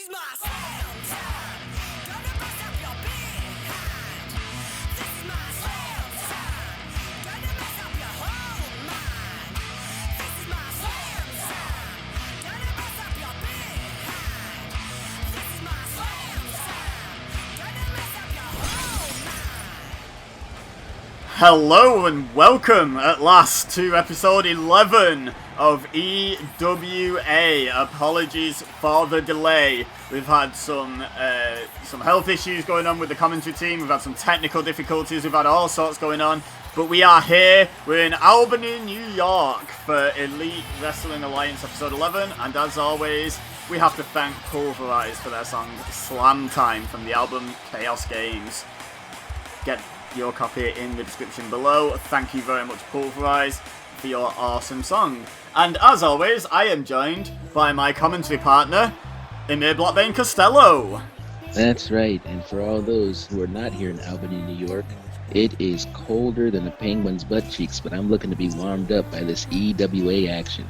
is my slam time. Gonna bust up your behind. This is my slam time. Gonna mess up your whole mind. This is my slam time. Gonna bust up your behind. This is my slam time. Gonna mess up your whole mind. Hello and welcome at last to episode 11 of EWA. Apologies for the delay. We've had some health issues going on with the commentary team. We've had some technical difficulties. We've had all sorts going on. But we are here. We're in Albany, New York for Elite Wrestling Alliance episode 11. And as always, we have to thank Pulverize for their song Slam Time from the album Chaos Games. Get your copy in the description below. Thank you very much, Pulverize, for your awesome song. And as always, I am joined by my commentary partner, Emir Blackbane Costello. That's right, and for all those who are not here in Albany, New York, it is colder than a penguin's butt cheeks, but I'm looking to be warmed up by this EWA action.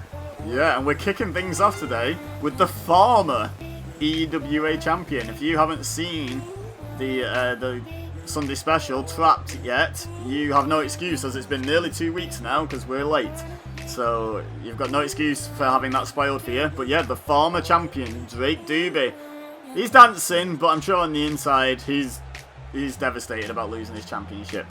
Yeah, and we're kicking things off today with the former EWA champion. If you haven't seen the Sunday special, Trapped, yet, you have no excuse, as it's been nearly 2 weeks now, because we're late. So, you've got no excuse for having that spoiled for you. But yeah, the former champion, Drake Doobie. He's dancing, but I'm sure on the inside, he's devastated about losing his championship.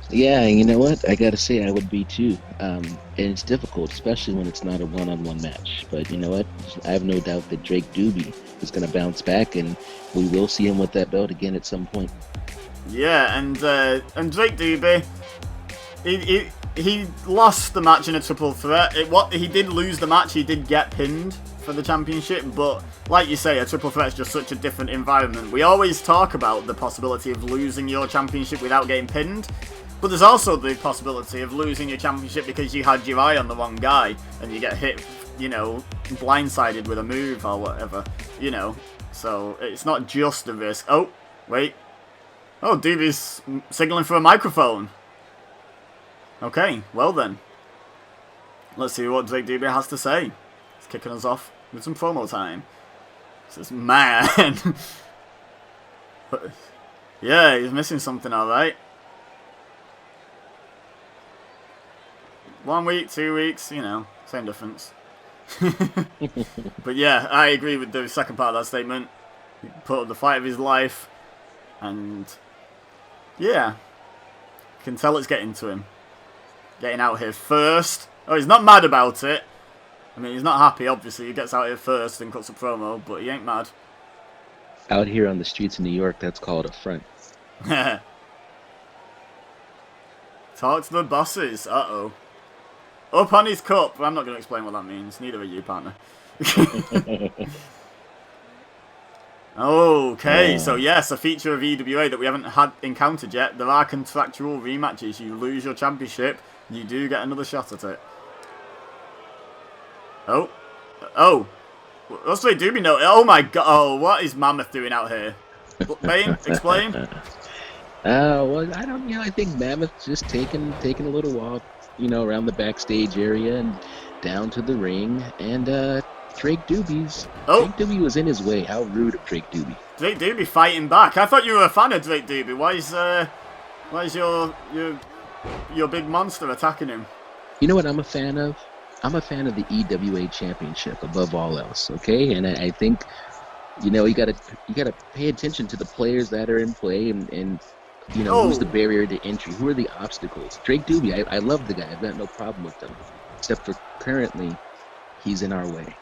Yeah, you know what? I gotta say, I would be too. And it's difficult, especially when it's not a one-on-one match. But you know what? I have no doubt that Drake Doobie is going to bounce back, and we will see him with that belt again at some point. Yeah, and Drake Doobie, he lost the match in a triple threat. He did lose the match. He did get pinned for the championship, but like you say, a triple threat is just such a different environment. We always talk about the possibility of losing your championship without getting pinned, but there's also the possibility of losing your championship because you had your eye on the wrong guy and you get hit, blindsided with a move or whatever, So it's not just a risk. Oh, wait. Oh, Doobie's signaling for a microphone. Okay, well then. Let's see what Drake Doobie has to say. He's kicking us off with some promo time. He says, man. Yeah, he's missing something, alright. 1 week, 2 weeks, same difference. But yeah, I agree with the second part of that statement. He put up the fight of his life, and yeah, you can tell it's getting to him. Getting out here first. Oh, he's not mad about it. I mean, he's not happy, obviously. He gets out here first and cuts a promo, but he ain't mad. Out here on the streets of New York, that's called a front. Talk to the bosses. Uh-oh. Up on his cup. I'm not going to explain what that means. Neither are you, partner. Okay, so yes, a feature of EWA that we haven't encountered yet. There are contractual rematches. You lose your championship, you do get another shot at it. Oh. What's they do? Oh my god. Oh, what is Mammoth doing out here? Bane, explain. Well, I think Mammoth's just taking a little walk, around the backstage area and down to the ring, and Drake Doobie was in his way. How rude of Drake Doobie. Drake Doobie fighting back. I thought you were a fan of Drake Doobie. Why is your big monster attacking him? You know what I'm a fan of? I'm a fan of the EWA Championship above all else. Okay, and I think you gotta pay attention to the players that are in play and who's the barrier to entry? Who are the obstacles? Drake Doobie, I love the guy. I've got no problem with him. Except for currently, he's in our way.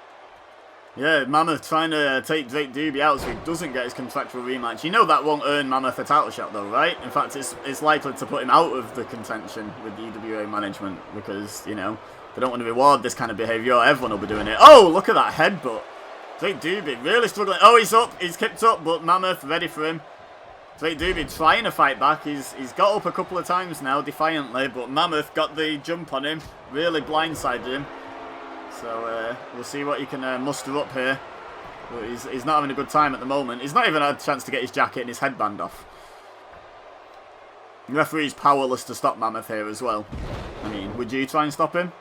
Yeah, Mammoth trying to take Drake Doobie out so he doesn't get his contractual rematch. That won't earn Mammoth a title shot though, right? In fact, it's likely to put him out of the contention with the EWA management because, they don't want to reward this kind of behaviour. Everyone will be doing it. Oh, look at that headbutt. Drake Doobie really struggling. Oh, he's up. He's kicked up, but Mammoth ready for him. Drake Doobie trying to fight back. He's got up a couple of times now, defiantly, but Mammoth got the jump on him, really blindsided him. So we'll see what he can muster up here. But he's not having a good time at the moment. He's not even had a chance to get his jacket and his headband off. The referee's powerless to stop Mammoth here as well. I mean, would you try and stop him?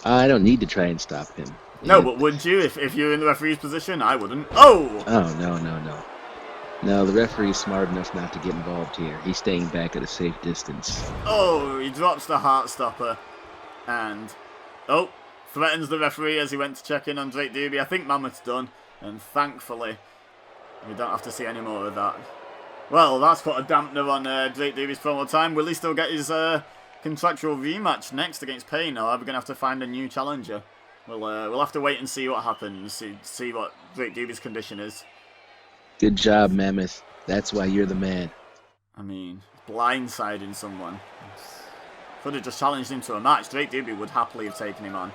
I don't need to try and stop him. No, but would you if you're in the referee's position? I wouldn't. Oh! Oh, no, no, no. No, the referee's smart enough not to get involved here. He's staying back at a safe distance. Oh, he drops the heart stopper. And, oh, threatens the referee as he went to check in on Drake Doobie. I think Mammoth's done. And thankfully, we don't have to see any more of that. Well, that's put a dampener on Drake Doobie's promo time. Will he still get his contractual rematch next against Payne, or are we going to have to find a new challenger? We'll have to wait and see what happens, see what Drake Doobie's condition is. Good job, Mammoth. That's why you're the man. I mean, blindsiding someone. Could have just challenged him to a match. Drake Doobie would happily have taken him on.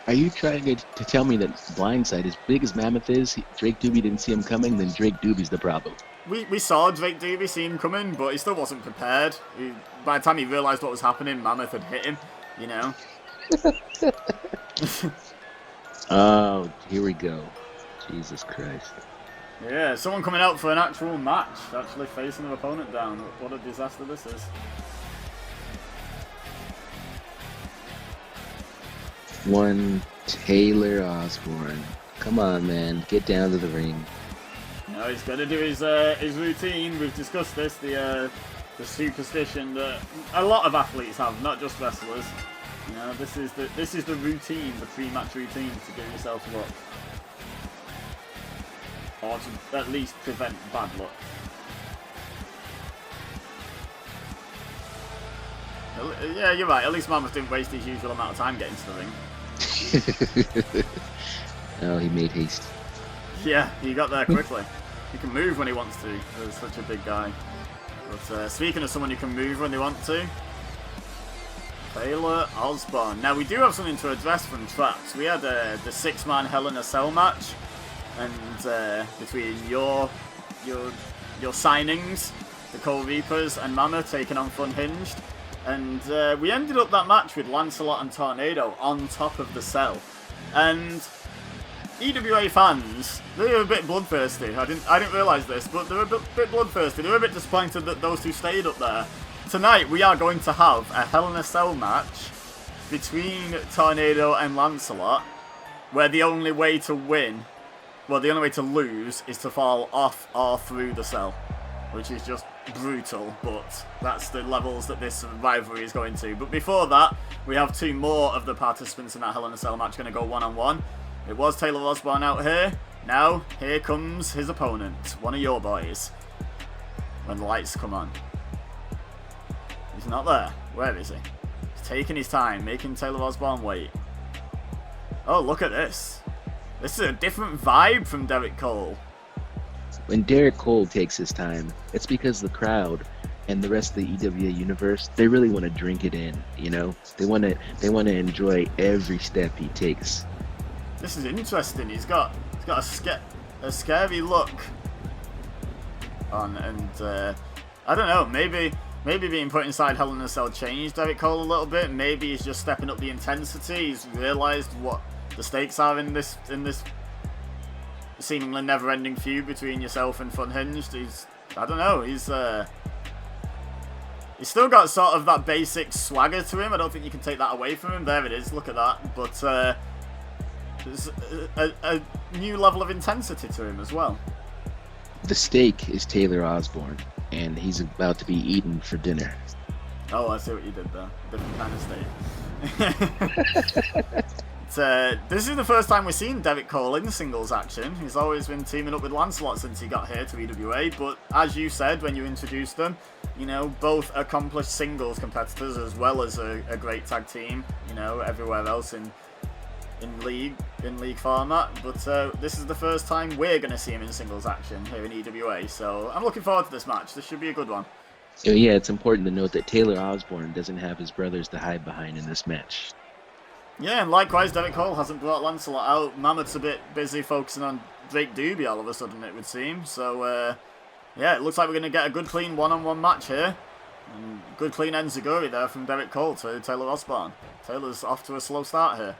Are you trying to tell me that Blindside, as big as Mammoth is, Drake Doobie didn't see him coming, then Drake Doobie's the problem? We saw Drake Doobie see him coming, but he still wasn't prepared. By the time he realised what was happening, Mammoth had hit him, you know? Oh, here we go. Jesus Christ. Yeah, someone coming out for an actual match, actually facing their opponent down. What a disaster this is. One Taylor Osborne. Come on, man. Get down to the ring. No, he's got to do his routine. We've discussed this, the superstition that a lot of athletes have, not just wrestlers. You know, this is the routine, the pre-match routine to get yourself luck, or to at least prevent bad luck. Yeah, you're right. At least Mammoth didn't waste his usual amount of time getting to the ring. Oh, he made haste. Yeah, he got there quickly. He can move when he wants to. He's such a big guy. But speaking of someone who can move when they want to, Taylor Osborne. Now, we do have something to address from Trapped. We had the 6-man Hell in a Cell match, and between your signings, the Coal Reapers, and Mammoth taking on Unhinged. And we ended up that match with Lancelot and Tornado on top of the cell. And EWA fans, they were a bit bloodthirsty. I didn't realise this, but they were a bit bloodthirsty. They were a bit disappointed that those two stayed up there. Tonight we are going to have a Hell in a Cell match between Tornado and Lancelot, where the only way to win, well, the only way to lose is to fall off or through the cell, which is just brutal, but that's the levels that this rivalry is going to. But before that, we have 2 more of the participants in that Hell in a Cell match going to go one-on-one. It was Taylor Osborne out here. Now, here comes his opponent, one of your boys, when the lights come on. He's not there. Where is he? He's taking his time, making Taylor Osborne wait. Oh, look at this. This is a different vibe from Derek Cole. When Derek Cole takes his time, it's because the crowd and the rest of the EWA universe, they really want to drink it in, you know? They want to enjoy every step he takes. This is interesting. He's got a scary look on, and I don't know, maybe being put inside Hell in a Cell changed Derek Cole a little bit. Maybe he's just stepping up the intensity. He's realised what the stakes are in this seemingly never-ending feud between yourself and Unhinged. I don't know, he's still got sort of that basic swagger to him. I don't think you can take that away from him. There it is, look at that. But there's a new level of intensity to him as well. The steak is Taylor Osborne, and he's about to be eaten for dinner. Oh, I see what you did there. Different kind of steak. This is the first time we've seen Derek Cole in singles action. He's always been teaming up with Lancelot since he got here to EWA, but as you said when you introduced them, you know, both accomplished singles competitors as well as a great tag team, you know, everywhere else in league format. But this is the first time we're going to see him in singles action here in EWA, so I'm looking forward to this match. This should be a good one. Yeah, it's important to note that Taylor Osborne doesn't have his brothers to hide behind in this match. Yeah, and likewise, Derek Cole hasn't brought Lancelot out. Mammoth's a bit busy focusing on Drake Doobie all of a sudden, it would seem. So, yeah, it looks like we're going to get a good, clean one-on-one match here. And good, clean enziguri there from Derek Cole to Taylor Osborne. Taylor's off to a slow start here.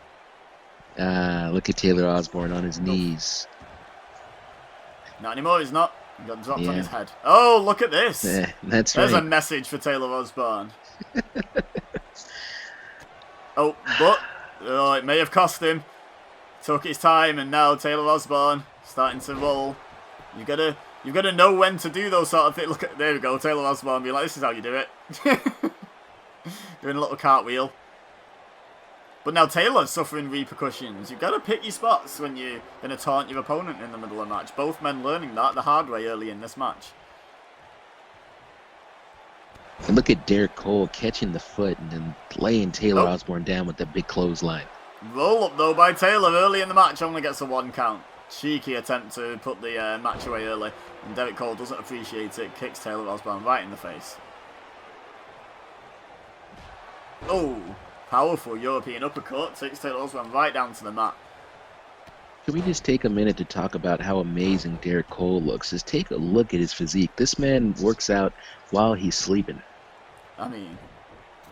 Look at Taylor Osborne on his knees. Not anymore, he's not. He got dropped on his head. Oh, look at this. That's There's right. a message for Taylor Osborne. Oh, but Oh, it may have cost him. Took his time, and now Taylor Osborne starting to roll. You've got to know when to do those sort of things. Look at, there we go, Taylor Osborne being like, this is how you do it. Doing a little cartwheel. But now Taylor's suffering repercussions. You've got to pick your spots when you're going to taunt your opponent in the middle of the match. Both men learning that the hard way early in this match. And look at Derek Cole catching the foot and then laying Taylor Osborne down with that big clothesline. Roll up though by Taylor early in the match, only gets a 1 count. Cheeky attempt to put the match away early. And Derek Cole doesn't appreciate it, kicks Taylor Osborne right in the face. Oh, powerful European uppercut, takes Taylor Osborne right down to the mat. Can we just take a minute to talk about how amazing Derek Cole looks? Just take a look at his physique. This man works out while he's sleeping. I mean,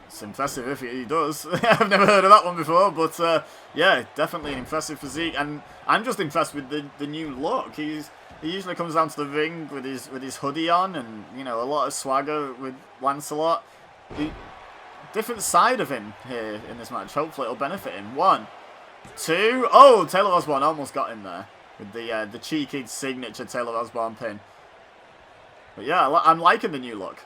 it's impressive if he does. I've never heard of that one before, but yeah, definitely an impressive physique. And I'm just impressed with the new look. He usually comes down to the ring with his hoodie on, and you know, a lot of swagger with Lancelot. Different side of him here in this match. Hopefully, it'll benefit him. 1, 2. Oh, Taylor Osborne almost got him there with the cheeky signature Taylor Osborne pin. But yeah, I'm liking the new look.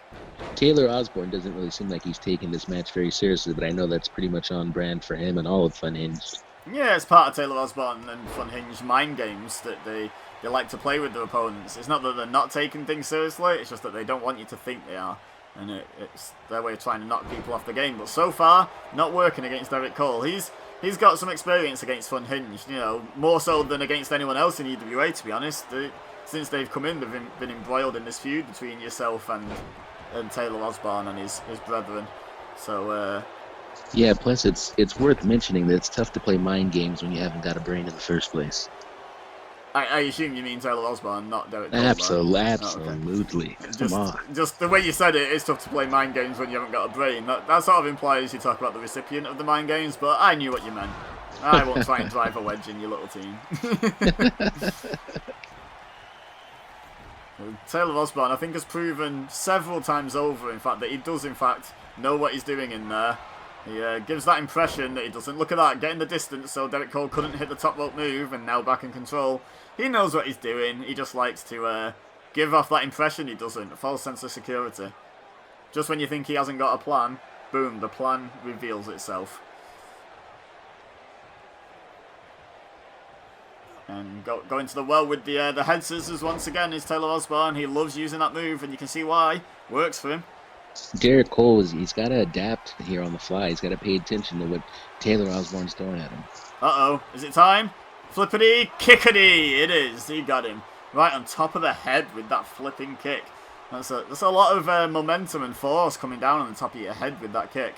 Taylor Osborne doesn't really seem like he's taking this match very seriously, but I know that's pretty much on brand for him and all of Funhinged. Yeah, it's part of Taylor Osborne and Funhinged mind games that they like to play with their opponents. It's not that they're not taking things seriously, it's just that they don't want you to think they are. And it's their way of trying to knock people off the game. But so far, not working against Derek Cole. He's got some experience against Funhinged, you know, more so than against anyone else in EWA, to be honest. Since they've come in, they've been embroiled in this feud between yourself and Taylor Osborne and his brethren. So, yeah, plus it's worth mentioning that it's tough to play mind games when you haven't got a brain in the first place. I assume you mean Taylor Osborne, not Derek Cole. Absolutely. Oh, okay. Come on. Just the way you said it, it's tough to play mind games when you haven't got a brain. That sort of implies you talk about the recipient of the mind games, but I knew what you meant. I won't try and drive a wedge in your little team. Taylor Osborne, I think, has proven several times over, in fact, that he does, in fact, know what he's doing in there. He gives that impression that he doesn't. Look at that, getting the distance so Derek Cole couldn't hit the top rope move, and now back in control. He knows what he's doing. He just likes to give off that impression he doesn't. A false sense of security. Just when you think he hasn't got a plan, boom, the plan reveals itself. And go into the well with the head scissors once again is Taylor Osborne. He loves using that move, and you can see why. Works for him. Derek Cole, he's got to adapt here on the fly. He's got to pay attention to what Taylor Osborne's throwing at him. Uh-oh. Is it time? Flippity, kickity. It is. He got him. Right on top of the head with that flipping kick. That's a lot of momentum and force coming down on the top of your head with that kick.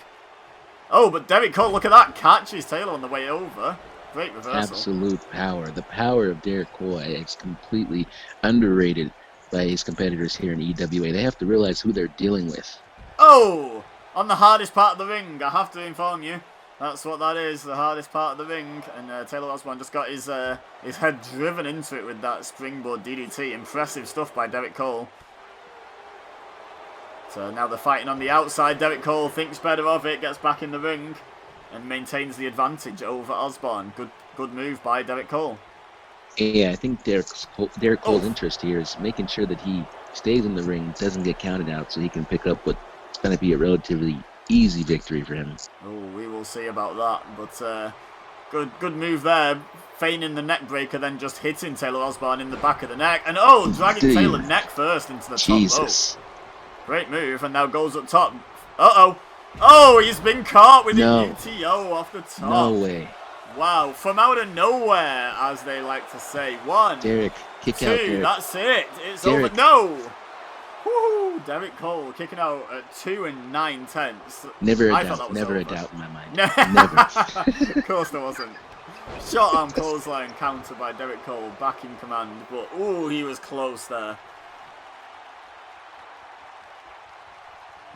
Oh, but Derek Cole, look at that. Catches Taylor on the way over. Great reversal. Absolute power. The power of Derek Cole is completely underrated by his competitors here in EWA. They have to realize who they're dealing with. Oh! On the hardest part of the ring, I have to inform you. That's what that is, the hardest part of the ring. And Taylor Osborne just got his head driven into it with that springboard DDT. Impressive stuff by Derek Cole. So now they're fighting on the outside. Derek Cole thinks better of it, gets back in the ring, and maintains the advantage over Osborne. Good move by Derek Cole. Yeah, I think Derek Cole's interest here is making sure that he stays in the ring, doesn't get counted out, so he can pick up what's going to be a relatively easy victory for him. Oh, we will see about that. But good move there. Feigning the neck breaker, then just hitting Taylor Osborne in the back of the neck. And dragging Taylor neck first into the top rope. Great move, and now goes up top. Uh-oh. Oh, he's been caught with a UTO off the top. No way. Wow, from out of nowhere, as they like to say. 1, Derek, kick 2, out, Derek. That's it. It's Derek. over. No! Woo! Derek Cole kicking out at 2 9/10. Never I a thought doubt. that was Never over. a doubt in my mind. Never. Of course there wasn't. Short arm clothesline counter by Derek Cole, back in command. But, ooh, he was close there.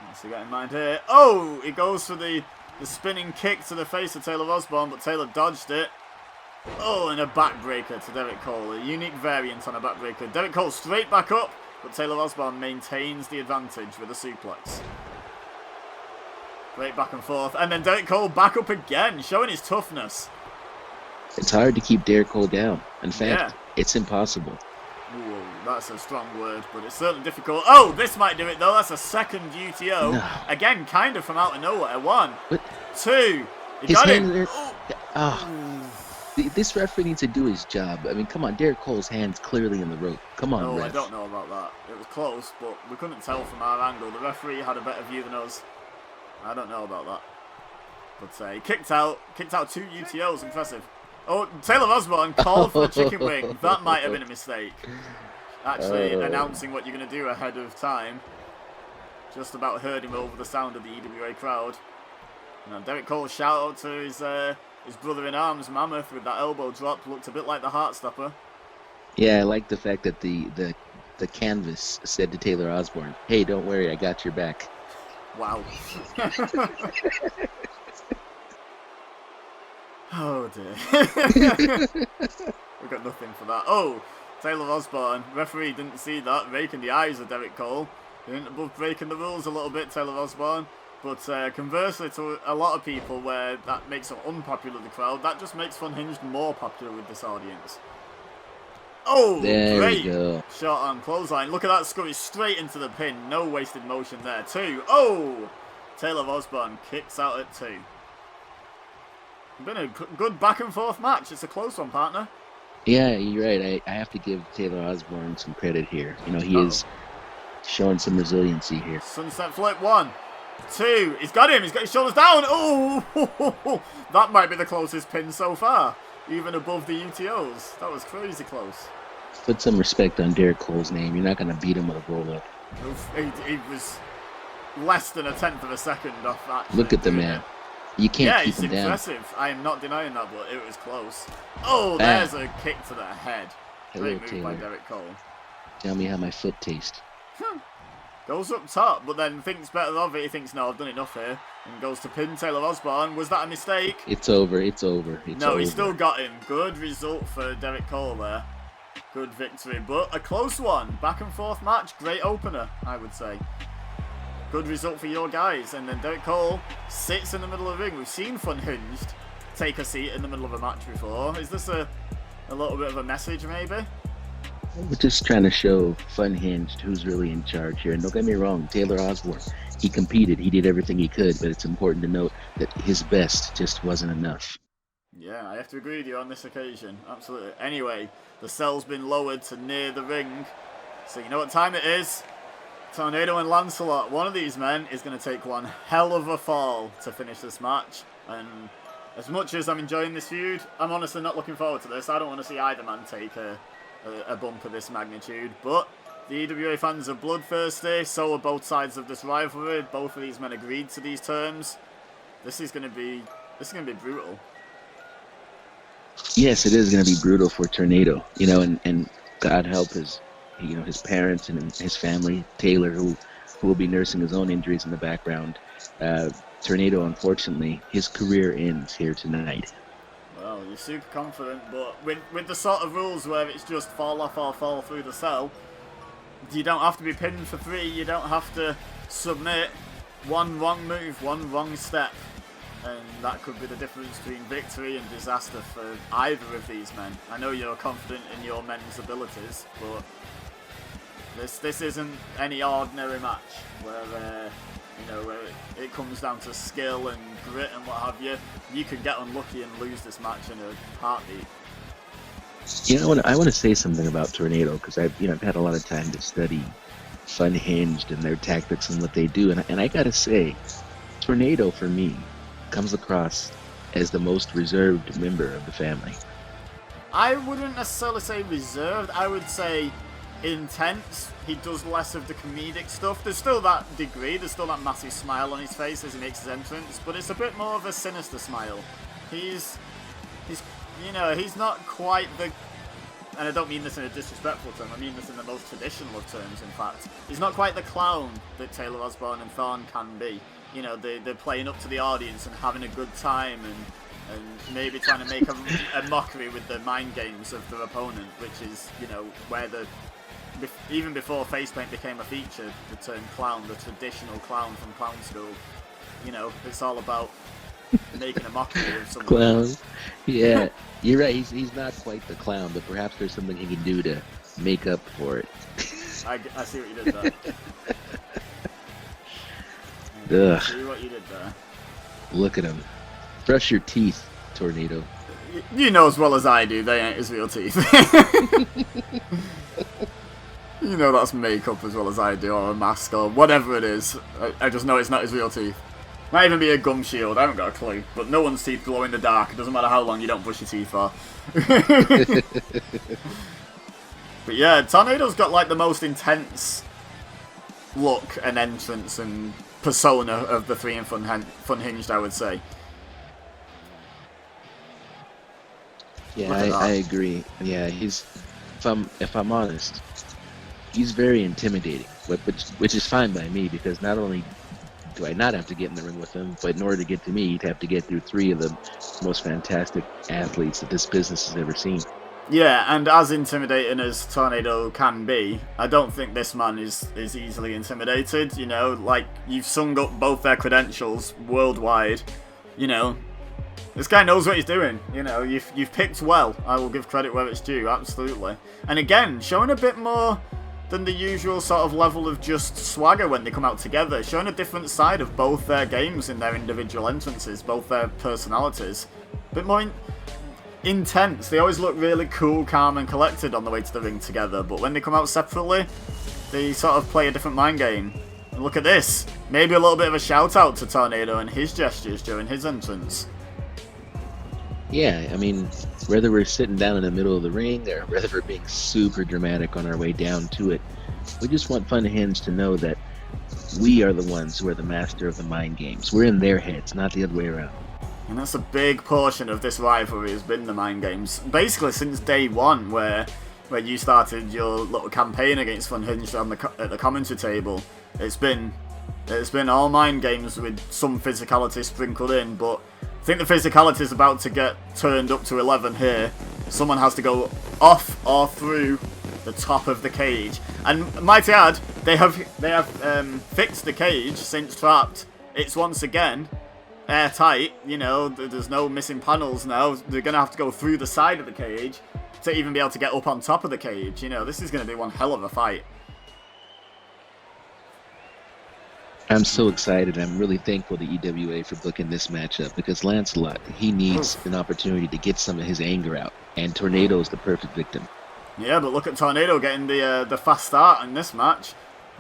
What's he got in mind here? Oh, he goes for the spinning kick to the face of Taylor Osborne, but Taylor dodged it. Oh, and a backbreaker to Derek Cole. A unique variant on a backbreaker. Derek Cole straight back up, but Taylor Osborne maintains the advantage with a suplex. Great back and forth. And then Derek Cole back up again, showing his toughness. It's hard to keep Derek Cole down. In fact, it's impossible. Ooh, that's a strong word, but it's certainly difficult. Oh, this might do it, though. That's a second UTO. No. Again, kind of from out of nowhere. 1, What? 2. He His got hands it. This referee needs to do his job. I mean, come on, Derek Cole's hand's clearly in the rope. Come on, Oh, ref. I don't know about that. It was close, but we couldn't tell from our angle. The referee had a better view than us. I don't know about that. But he kicked out 2 UTOs. Impressive. Oh, Taylor Osborne called for a chicken wing. That might have been a mistake. Actually, announcing what you're going to do ahead of time. Just about heard him over the sound of the EWA crowd. Now, Derek Cole shout out to his brother in arms, Mammoth, with that elbow drop. Looked a bit like the Heartstopper. Yeah, I like the fact that the canvas said to Taylor Osborne, "Hey, don't worry, I got your back." Wow. Oh dear. We've got nothing for that. Oh, Taylor Osborne. Referee didn't see that. Raking the eyes of Derek Cole. He went above breaking the rules a little bit, Taylor Osborne. But conversely to a lot of people where that makes them unpopular with the crowd, that just makes Unhinged more popular with this audience. Oh, There great we go. shot on clothesline. Look at that, scurry straight into the pin. No wasted motion there. 2. Oh, Taylor Osborne kicks out at 2. Been a good back and forth match. It's a close one, partner. Yeah, you're right. I have to give Taylor Osborne some credit here. You know, he is showing some resiliency here. Sunset flip. 1, 2. He's got him. He's got his shoulders down. Oh, that might be the closest pin so far. Even above the UTOs. That was crazy close. Put some respect on Derek Cole's name. You're not going to beat him with a roll-up. He was less than 1/10 of a second off that. Look at the man. You can't keep him down. Yeah, he's impressive. I am not denying that, but it was close. Oh, there's a kick to the head. Great move by Derek Cole. Tell me how my foot tastes. Goes up top, but then thinks better of it. He thinks, no, I've done enough here. And goes to pin Taylor Osborne. Was that a mistake? It's over. It's over. No, he still got him. Good result for Derek Cole there. Good victory, but a close one. Back and forth match. Great opener, I would say. Good result for your guys. And then Derek Cole sits in the middle of the ring. We've seen Funhinged take a seat in the middle of a match before. Is this a little bit of a message, maybe? We're just trying to show Funhinged who's really in charge here. And don't get me wrong, Taylor Osborne, he competed. He did everything he could, but it's important to note that his best just wasn't enough. Yeah, I have to agree with you on this occasion. Absolutely. Anyway, the cell's been lowered to near the ring. So you know what time it is? Tornado and Lancelot. One of these men is going to take one hell of a fall to finish this match. And as much as I'm enjoying this feud, I'm honestly not looking forward to this. I don't want to see either man take a bump of this magnitude. But the EWA fans are bloodthirsty. So are both sides of this rivalry. Both of these men agreed to these terms. This is going to be brutal. Yes, it is going to be brutal for Tornado. You know, and God help his parents and his family. Taylor, who will be nursing his own injuries in the background. Tornado, unfortunately, his career ends here tonight. Well, you're super confident, but with the sort of rules where it's just fall off or fall through the cell, you don't have to be pinned for 3, you don't have to submit. One wrong move, one wrong step, and that could be the difference between victory and disaster for either of these men. I know you're confident in your men's abilities, but this isn't any ordinary match where where it comes down to skill and grit and what have you. You can get unlucky and lose this match in a heartbeat. You know, I want to say something about Tornado because I've had a lot of time to study Funhinged and their tactics and what they do, and I gotta say, Tornado for me comes across as the most reserved member of the family. I wouldn't necessarily say reserved. I would say intense. He does less of the comedic stuff. There's still that degree. There's still that massive smile on his face as he makes his entrance, but it's a bit more of a sinister smile. He's not quite the, and I don't mean this in a disrespectful term, I mean this in the most traditional of terms, in fact. He's not quite the clown that Taylor Osborne and Thorne can be. You know, they're playing up to the audience and having a good time and maybe trying to make a mockery with the mind games of their opponent, which is, where even before facepaint became a feature, the term clown, the traditional clown from clown school, You know, it's all about making a mockery of someone. Clown. Yeah, you're right. He's not quite the clown, but perhaps there's something he can do to make up for it. I see what you did there. Ugh. See what you did there. Look at him. Brush your teeth, Tornado. You know as well as I do, they ain't his real teeth. You know that's makeup as well as I do, or a mask, or whatever it is. I just know it's not his real teeth. Might even be a gum shield, I haven't got a clue. But no one's teeth glow in the dark, it doesn't matter how long you don't brush your teeth for. But yeah, Tornado's got like the most intense look and entrance and persona of the three in Funhinged, I would say. Yeah, I agree. Yeah, if I'm honest, he's very intimidating, which is fine by me, because not only do I not have to get in the ring with him, but in order to get to me, he'd have to get through three of the most fantastic athletes that this business has ever seen. Yeah, and as intimidating as Tornado can be, I don't think this man is easily intimidated. You know, like, you've sung up both their credentials worldwide. You know, this guy knows what he's doing. You know, you've picked well. I will give credit where it's due, absolutely. And again, showing a bit more than the usual sort of level of just swagger when they come out together. Showing a different side of both their games in their individual entrances, both their personalities. A bit more intense. They always look really cool, calm and collected on the way to the ring together, but when they come out separately, they sort of play a different mind game. And look at this. Maybe a little bit of a shout out to Tornado and his gestures during his entrance. Yeah, I mean, whether we're sitting down in the middle of the ring or whether we're being super dramatic on our way down to it, we just want Funhinged to know that we are the ones who are the master of the mind games. We're in their heads, not the other way around. And that's a big portion of this rivalry, has been the mind games. Basically since day one, where you started your little campaign against Funhinged at the commentary table. It's been all mind games with some physicality sprinkled in, but I think the physicality is about to get turned up to 11 here. Someone has to go off or through the top of the cage. And might I add, they have fixed the cage since Trapped. It's once again airtight. You know, there's no missing panels now. They're going to have to go through the side of the cage to even be able to get up on top of the cage. You know, this is going to be one hell of a fight. I'm so excited. I'm really thankful to EWA for booking this matchup, because Lancelot, he needs an opportunity to get some of his anger out, and Tornado is the perfect victim. Yeah, but look at Tornado getting the fast start in this match.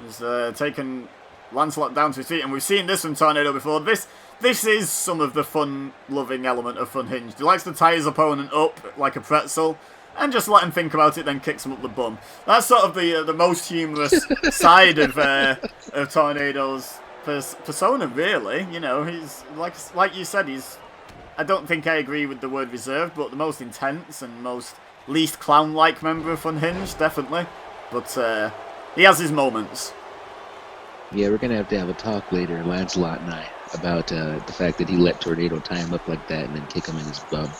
He's taken Lancelot down to his feet, and we've seen this from Tornado before. This is some of the fun-loving element of Funhinged. He likes to tie his opponent up like a pretzel, and just let him think about it, then kicks him up the bum. That's sort of the most humorous side of Tornado's persona, really. You know, he's like you said, I don't think I agree with the word reserved, but the most intense and most least clown-like member of Funhinged, definitely. But he has his moments. Yeah, we're gonna have to have a talk later, Lancelot and I, about the fact that he let Tornado tie him up like that and then kick him in his bum.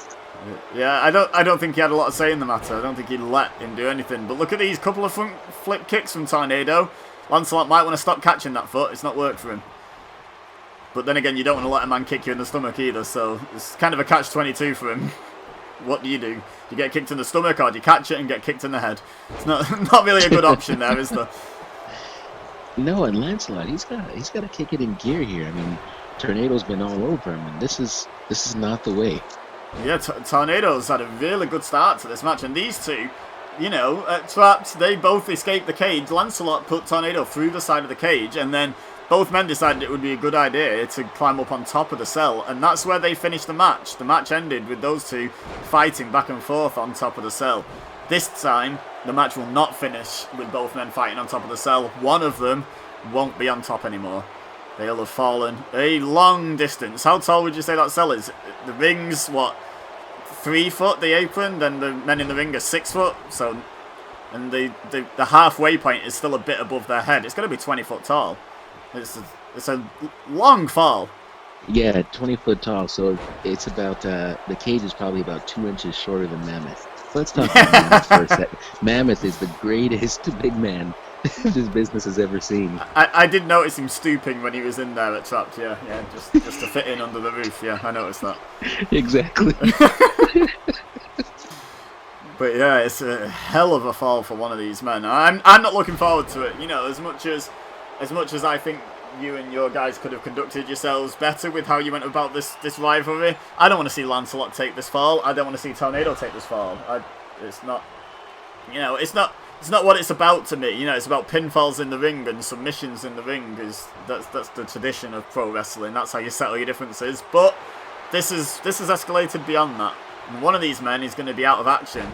Yeah, I don't think he had a lot to say in the matter. I don't think he'd let him do anything. But look at these couple of front flip kicks from Tornado. Lancelot might want to stop catching that foot. It's not worked for him. But then again, you don't want to let a man kick you in the stomach either, so it's kind of a catch-22 for him. What do? Do you get kicked in the stomach, or do you catch it and get kicked in the head? It's not really a good option there, is there? No, and Lancelot, he's got to kick it in gear here. I mean, Tornado's been all over him, and this is not the way. Yeah, Tornado's had a really good start to this match, and these two, you know, Trapped, they both escaped the cage. Lancelot put Tornado through the side of the cage, and then both men decided it would be a good idea to climb up on top of the cell, and that's where they finished the match. The match ended with those two fighting back and forth on top of the cell. This time, the match will not finish with both men fighting on top of the cell. One of them won't be on top anymore. They'll have fallen a long distance. How tall would you say that cell is? The ring's, what, 3 foot, the apron? Then the men in the ring are 6 foot. So, and the halfway point is still a bit above their head. It's going to be 20 foot tall. It's a long fall. Yeah, 20 foot tall. So it's about, the cage is probably about 2 inches shorter than Mammoth. Let's talk about Mammoth for a second. Mammoth is the greatest big man this business has ever seen. I did notice him stooping when he was in there at Trapped, yeah, just to fit in under the roof, yeah, I noticed that. Exactly. But yeah, it's a hell of a fall for one of these men. I'm not looking forward to it. You know, as much as I think you and your guys could have conducted yourselves better with how you went about this rivalry, I don't want to see Lancelot take this fall. I don't want to see Tornado take this fall. It's not, you know, it's not what it's about to me. You know, it's about pinfalls in the ring and submissions in the ring. That's the tradition of pro wrestling. That's how you settle your differences. But this has escalated beyond that. And one of these men is going to be out of action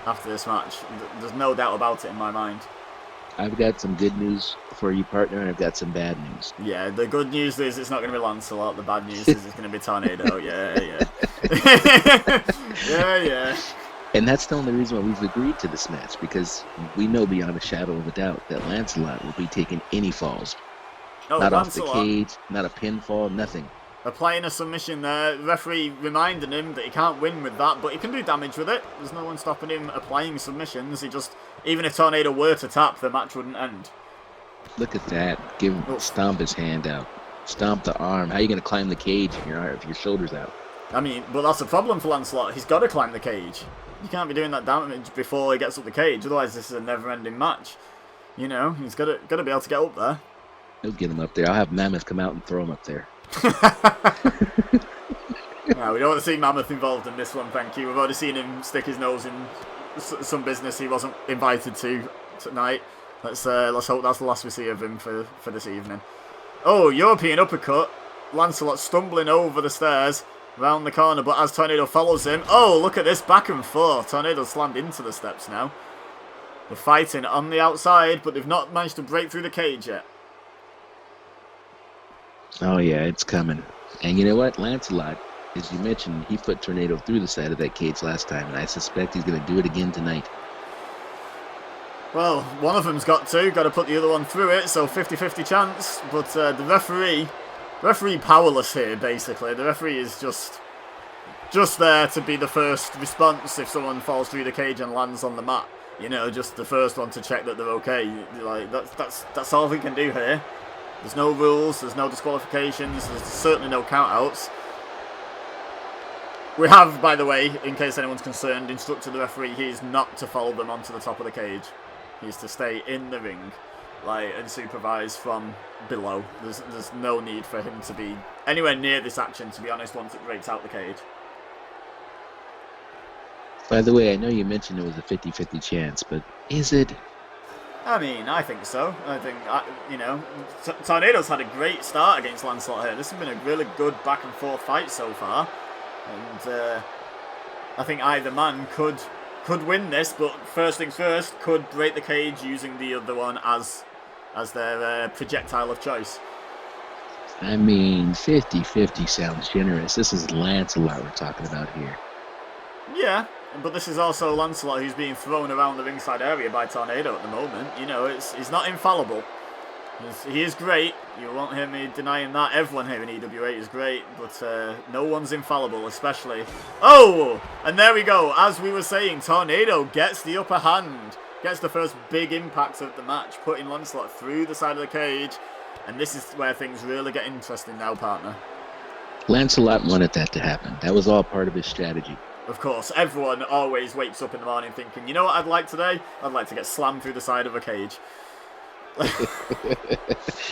after this match. There's no doubt about it in my mind. I've got some good news for you, partner, and I've got some bad news. Yeah, the good news is it's not going to be Lancelot. The bad news is it's going to be Tornado. Yeah. yeah. And that's the only reason why we've agreed to this match, because we know beyond a shadow of a doubt that Lancelot will be taking any falls. Not Lancelot. Off the cage, not a pinfall, nothing. Applying a submission there, the referee reminding him that he can't win with that, but he can do damage with it. There's no one stopping him applying submissions. Even if Tornado were to tap, the match wouldn't end. Look at that. Stomp his hand out. Stomp the arm. How are you going to climb the cage if your shoulder's out? I mean, but that's a problem for Lancelot. He's got to climb the cage. You can't be doing that damage before he gets up the cage, otherwise this is a never-ending match. You know, he's got to be able to get up there. He'll get him up there. I'll have Mammoth come out and throw him up there. No, we don't want to see Mammoth involved in this one, thank you. We've already seen him stick his nose in some business he wasn't invited to tonight. Let's hope that's the last we see of him for this evening. Oh, European uppercut. Lancelot stumbling over the stairs, round the corner, but as Tornado follows him, oh, look at this, back and forth. Tornado slammed into the steps now. They're fighting on the outside, but they've not managed to break through the cage yet. Oh yeah, it's coming. And you know what? Lancelot, as you mentioned, he put Tornado through the side of that cage last time, and I suspect he's going to do it again tonight. Well, one of them's got to put the other one through it, so 50-50 chance, but the referee powerless here, basically. The referee is just there to be the first response if someone falls through the cage and lands on the mat. You know, just the first one to check that they're okay. Like, that's all he can do here. There's no rules, there's no disqualifications, there's certainly no countouts. We have, by the way, in case anyone's concerned, instructed the referee he is not to follow them onto the top of the cage. He's to stay in the ring, and supervise from below. There's no need for him to be anywhere near this action, to be honest, once it breaks out the cage. By the way, I know you mentioned it was a 50-50 chance, but is it? I mean, I think so. I think, Tornado's had a great start against Lancelot here. This has been a really good back and forth fight so far. And I think either man could win this, but first things first, could break the cage using the other one as their projectile of choice. I mean, 50-50 sounds generous. This is Lancelot we're talking about here. Yeah. But this is also Lancelot who's being thrown around the ringside area by Tornado at the moment. You know, he's not infallible. He is great. You won't hear me denying that. Everyone here in EWA is great, but no one's infallible, especially... Oh! And there we go. As we were saying, Tornado gets the upper hand. Gets the first big impact of the match, putting Lancelot through the side of the cage. And this is where things really get interesting now, partner. Lancelot wanted that to happen. That was all part of his strategy. Of course, everyone always wakes up in the morning thinking, you know what I'd like today? I'd like to get slammed through the side of a cage.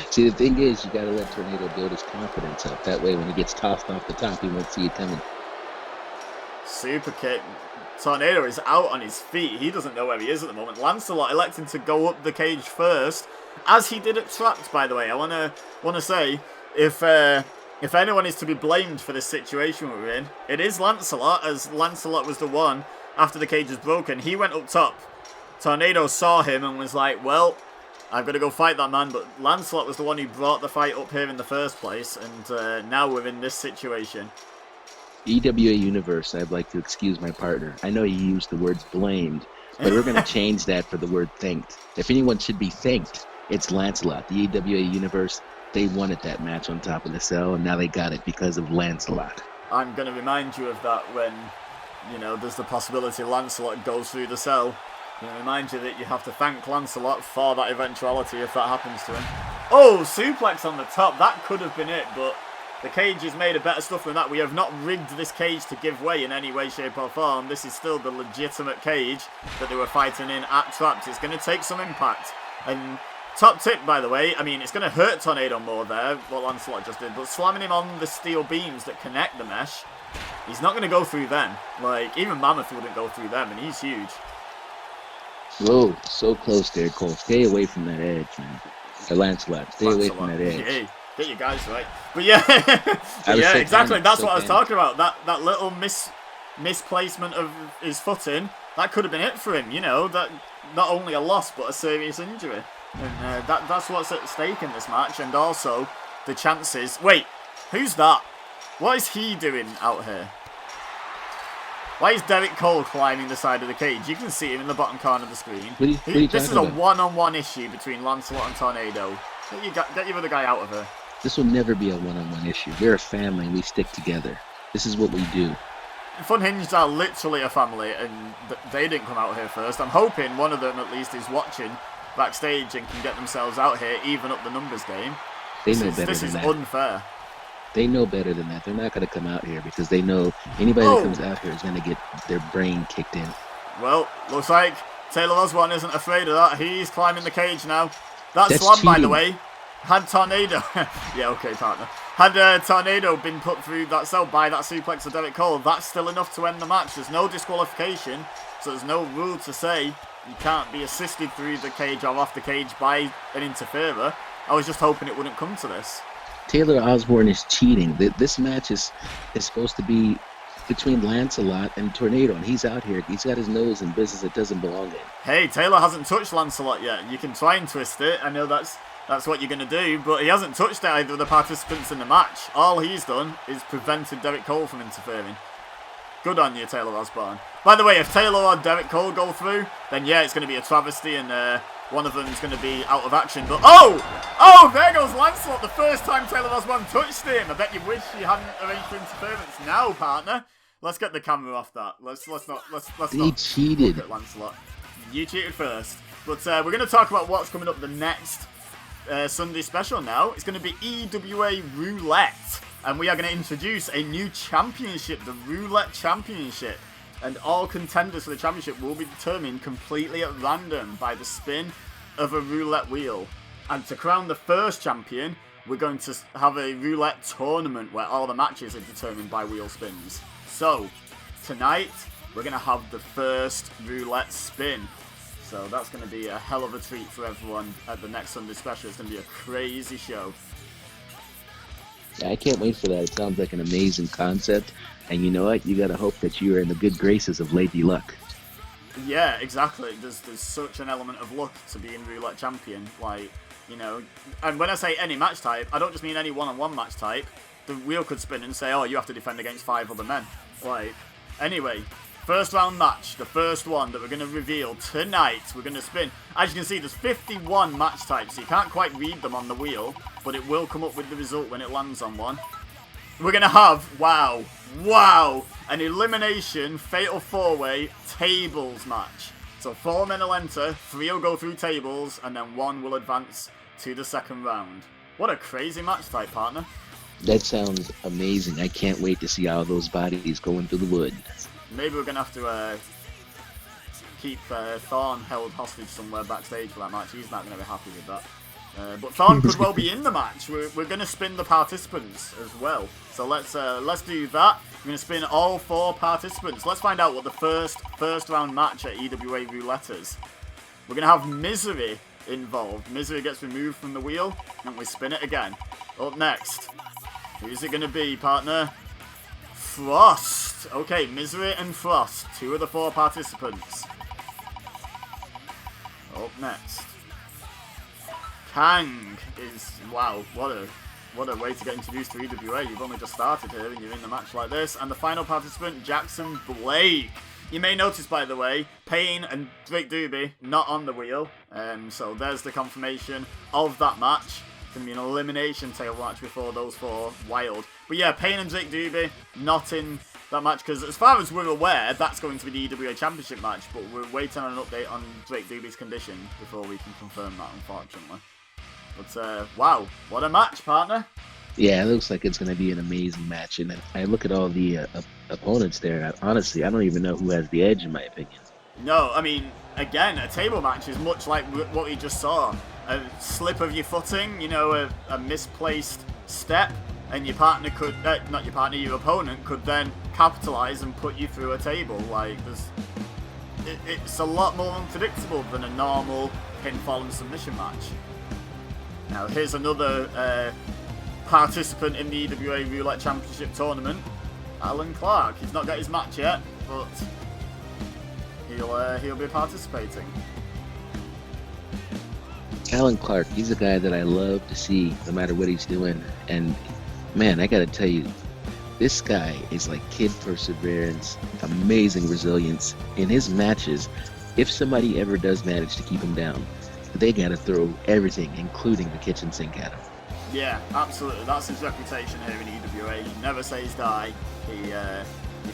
See, the thing is, you got to let Tornado build his confidence up. That way, when he gets tossed off the top, he won't see it coming. Super kick. Tornado is out on his feet. He doesn't know where he is at the moment. Lancelot electing to go up the cage first, as he did at Trapped, by the way. I want to say, if anyone is to be blamed for this situation we're in, it is Lancelot, as Lancelot was the one, after the cage was broken, he went up top. Tornado saw him and was like, well, I've got to go fight that man, but Lancelot was the one who brought the fight up here in the first place, and now we're in this situation. EWA Universe, I'd like to excuse my partner. I know you used the words blamed, but we're going to change that for the word thanked. If anyone should be thanked, it's Lancelot. The EWA Universe, they wanted that match on top of the cell, and now they got it because of Lancelot. I'm going to remind you of that when, there's the possibility Lancelot goes through the cell. I remind you that you have to thank Lancelot for that eventuality if that happens to him. Oh, suplex on the top. That could have been it, but the cage is made of better stuff than that. We have not rigged this cage to give way in any way, shape or form. This is still the legitimate cage that they were fighting in at Trapped. It's going to take some impact. And top tip, by the way, I mean, it's going to hurt Tornado more there, what Lancelot just did, but slamming him on the steel beams that connect the mesh, he's not going to go through them. Like, even Mammoth wouldn't go through them, and he's huge. Whoa, so close there, Cole. Stay away from that edge, man. Or Lancelot, stay away from that edge. Hey, get your guys right. But yeah, yeah, exactly. That's what I was talking about. That little misplacement of his footing, that could have been it for him. You know, that not only a loss but a serious injury, and that's what's at stake in this match. And also the chances. Wait, who's that? What is he doing out here? Why is Derek Cole climbing the side of the cage? You can see him in the bottom corner of the screen. This is a one-on-one issue between Lancelot and Tornado. Get your other guy out of here. This will never be a one-on-one issue. We're a family. We stick together. This is what we do. Funhinged are literally a family, and they didn't come out here first. I'm hoping one of them at least is watching backstage and can get themselves out here, even up the numbers game. They know better than that. This is unfair. They know better than that. They're not going to come out here because they know anybody that comes out here is going to get their brain kicked in. Well, looks like Taylor Osborne isn't afraid of that. He's climbing the cage now. That's slam, cheating. by the way. Had Tornado... yeah, okay, partner. Had Tornado been put through that cell by that suplex of Derek Cole, that's still enough to end the match. There's no disqualification, so there's no rule to say you can't be assisted through the cage or off the cage by an interferer. I was just hoping it wouldn't come to this. Taylor Osborne is cheating. This match is supposed to be between Lancelot and Tornado, and he's out here. He's got his nose in business that doesn't belong in. Hey, Taylor hasn't touched Lancelot yet. You can try and twist it. I know that's what you're going to do, but he hasn't touched either of the participants in the match. All he's done is prevented Derek Cole from interfering. Good on you, Taylor Osborne. By the way, if Taylor or Derek Cole go through, then yeah, it's going to be a travesty, and one of them is going to be out of action. But oh, there goes Lancelot. The first time Taylor Osborne touched him. I bet you wish you hadn't arranged for interference. Now, partner, let's get the camera off that. Let's not. He cheated. Look at Lancelot. You cheated first. But we're going to talk about what's coming up the next Sunday special now. It's going to be EWA Roulette. And we are going to introduce a new championship, the Roulette Championship. And all contenders for the championship will be determined completely at random by the spin of a roulette wheel. And to crown the first champion, we're going to have a roulette tournament where all the matches are determined by wheel spins. So, tonight, we're going to have the first roulette spin. So that's going to be a hell of a treat for everyone at the next Sunday special. It's going to be a crazy show. Yeah, I can't wait for that. It sounds like an amazing concept. And you know what? You got to hope that you are in the good graces of Lady Luck. Yeah, exactly. There's such an element of luck to being roulette champion. Like, you know, and when I say any match type, I don't just mean any one-on-one match type. The wheel could spin and say, oh, you have to defend against 5 other men. Like, anyway, first round match, the first one that we're going to reveal tonight. We're going to spin. As you can see, there's 51 match types. So you can't quite read them on the wheel, but it will come up with the result when it lands on one. We're going to have, wow, an elimination fatal 4-way tables match. So 4 men will enter, 3 will go through tables, and then 1 will advance to the second round. What a crazy match type, partner. That sounds amazing. I can't wait to see all those bodies going through the wood. Maybe we're going to have to keep Thorn held hostage somewhere backstage for that match. He's not going to be happy with that. But Thorn could well be in the match. We're going to spin the participants as well. So let's do that. We're going to spin all 4 participants. Let's find out what the first round match at EWA Roulette is. We're going to have Misery involved. Misery gets removed from the wheel, and we spin it again. Up next, who's it going to be, partner? Frost. Okay, Misery and Frost, 2 of the 4 participants. Up next, Kang is, wow, what a way to get introduced to EWA. You've only just started here and you're in the match like this. And the final participant, Jackson Blake. You may notice, by the way, Payne and Drake Doobie not on the wheel. So there's the confirmation of that match. It's going to be an elimination table match before those 4 wild. But yeah, Payne and Drake Doobie not in that match, because as far as we're aware, that's going to be the EWA Championship match, but we're waiting on an update on Drake Doobie's condition before we can confirm that, unfortunately. But, wow, what a match, partner. Yeah, it looks like it's going to be an amazing match. And I look at all the opponents there. Honestly, I don't even know who has the edge, in my opinion. No, I mean, again, a table match is much like what we just saw. A slip of your footing, you know, a misplaced step, and your partner could, not your partner, your opponent could then capitalise and put you through a table. Like, it's a lot more unpredictable than a normal pinfall and submission match. Now, here's another participant in the EWA Roulette Championship tournament, Alan Clark. He's not got his match yet, but he'll be participating. Alan Clark, he's a guy that I love to see no matter what he's doing. And man, I gotta tell you, this guy is like kid perseverance, amazing resilience. In his matches, if somebody ever does manage to keep him down, they gotta throw everything, including the kitchen sink at him. Yeah, absolutely. That's his reputation here in EWA. He never says die. He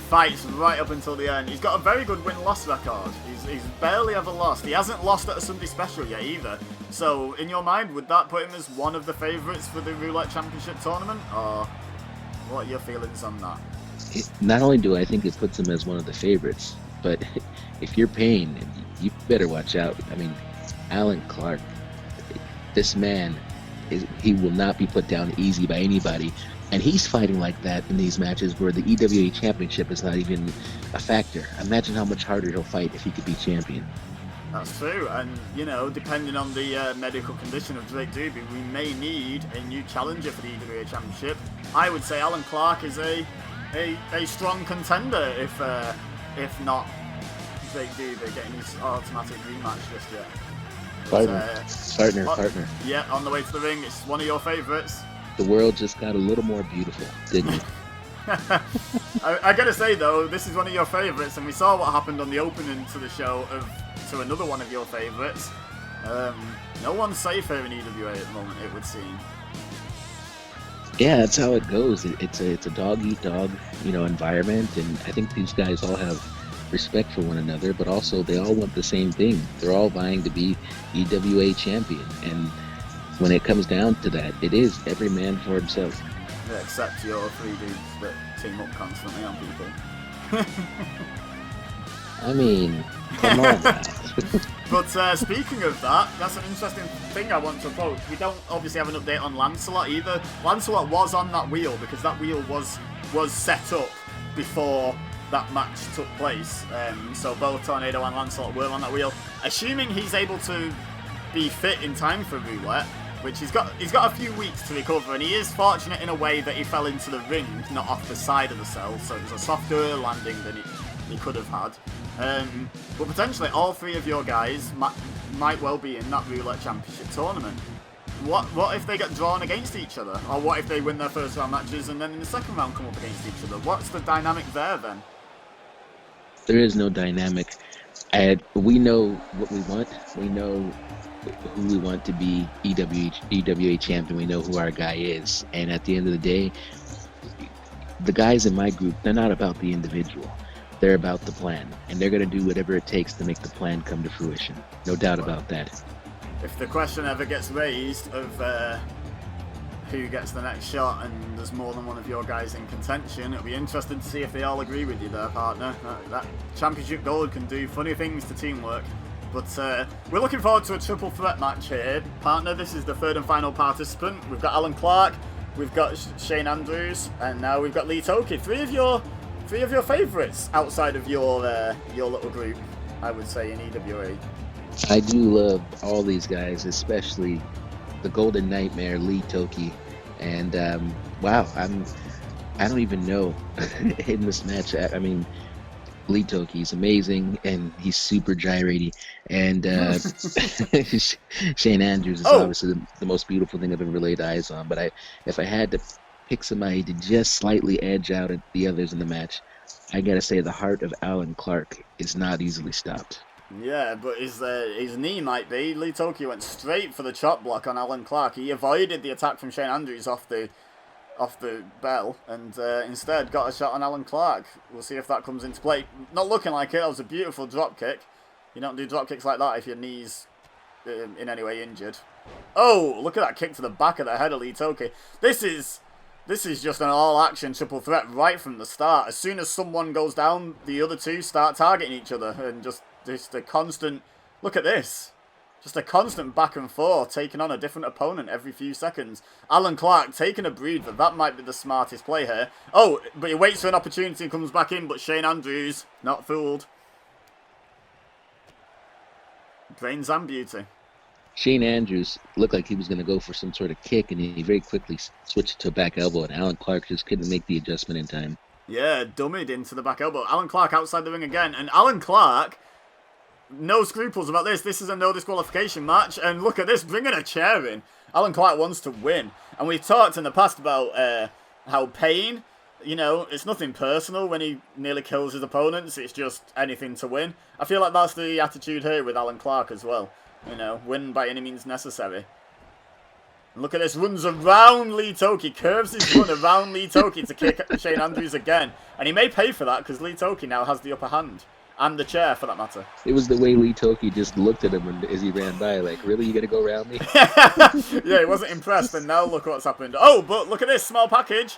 fights right up until the end. He's got a very good win-loss record. He's barely ever lost. He hasn't lost at a Sunday Special yet either. So, in your mind, would that put him as one of the favourites for the Roulette Championship tournament? Or what are your feelings on that? Not only do I think it puts him as one of the favorites, but if you're paying, you better watch out. I mean, Alan Clark, this man, he will not be put down easy by anybody. And he's fighting like that in these matches where the EWA Championship is not even a factor. Imagine how much harder he'll fight if he could be champion. That's true, and you know, depending on the medical condition of Drake Doobie, we may need a new challenger for the EWA Championship. I would say Alan Clark is a strong contender if not Drake Doobie getting his automatic rematch just yet. Partner. Yeah, on the way to the ring, it's one of your favourites. The world just got a little more beautiful, didn't it? I gotta say though, this is one of your favourites, and we saw what happened on the opening to the show to another one of your favourites. No one's safe here in EWA at the moment, it would seem. Yeah, that's how it goes. It's a dog eat dog, environment, and I think these guys all have respect for one another, but also they all want the same thing. They're all vying to be EWA champion, and when it comes down to that, it is every man for himself. Yeah, except your three dudes that team up constantly on people. I mean, come on now. But speaking of that, that's an interesting thing I want to approach. We don't obviously have an update on Lancelot either. Lancelot was on that wheel because that wheel was set up before that match took place. So both Tornado and Lancelot were on that wheel. Assuming he's able to be fit in time for Roulette, which he's got a few weeks to recover, and he is fortunate in a way that he fell into the ring, not off the side of the cell, so it was a softer landing than he could have had. But potentially all three of your guys might well be in that Roulette Championship tournament. What if they get drawn against each other? Or what if they win their first round matches and then in the second round come up against each other? What's the dynamic there then? There is no dynamic. We know what we want. We know who we want to be EWA champion. We know who our guy is. And at the end of the day, the guys in my group, they're not about the individual. They're about the plan. And they're going to do whatever it takes to make the plan come to fruition. No doubt about that. If the question ever gets raised of who gets the next shot and there's more than one of your guys in contention, it'll be interesting to see if they all agree with you there, partner. That championship gold can do funny things to teamwork. But we're looking forward to a triple threat match here. Partner, this is the third and final participant. We've got Alan Clark, we've got Shane Andrews, and now we've got Lee Toki. Three of your favourites outside of your little group, I would say, in EWA. I do love all these guys, especially the Golden Nightmare, Lee Toki. And wow, I don't even know in this match. I mean, Lee Toki is amazing, and he's super gyraty. And Shane Andrews is obviously the most beautiful thing I've ever laid eyes on. But if I had to pick somebody to just slightly edge out at the others in the match, I gotta say the heart of Alan Clark is not easily stopped. Yeah, but his knee might be. Lee Toki went straight for the chop block on Alan Clark. He avoided the attack from Shane Andrews off the off the bell, and instead got a shot on Alan Clark. We'll see if that comes into play. Not looking like it. That was a beautiful drop kick. You don't do drop kicks like that if your knee's in any way injured. Oh, look at that kick to the back of the head of Lee Toki. This is just an all-action triple threat right from the start. As soon as someone goes down, the other two start targeting each other, and just a constant. Look at this. Just a constant back and forth, taking on a different opponent every few seconds. Alan Clark taking a breather. That might be the smartest play here. Oh, but he waits for an opportunity and comes back in, but Shane Andrews, not fooled. Brains and beauty. Shane Andrews looked like he was going to go for some sort of kick, and he very quickly switched to a back elbow, and Alan Clark just couldn't make the adjustment in time. Yeah, dummied into the back elbow. Alan Clark outside the ring again, and Alan Clark... No scruples about this. This is a no disqualification match. And look at this, bringing a chair in. Alan Clark wants to win. And we've talked in the past about how pain, it's nothing personal when he nearly kills his opponents. It's just anything to win. I feel like that's the attitude here with Alan Clark as well. Win by any means necessary. And look at this, runs around Lee Toki, curves his run around Lee Toki to kick Shane Andrews again. And he may pay for that because Lee Toki now has the upper hand. And the chair, for that matter. It was the way Lee Toki just looked at him as he ran by, like, really, you gonna go around me? Yeah, he wasn't impressed, and now look what's happened. Oh, but look at this, small package.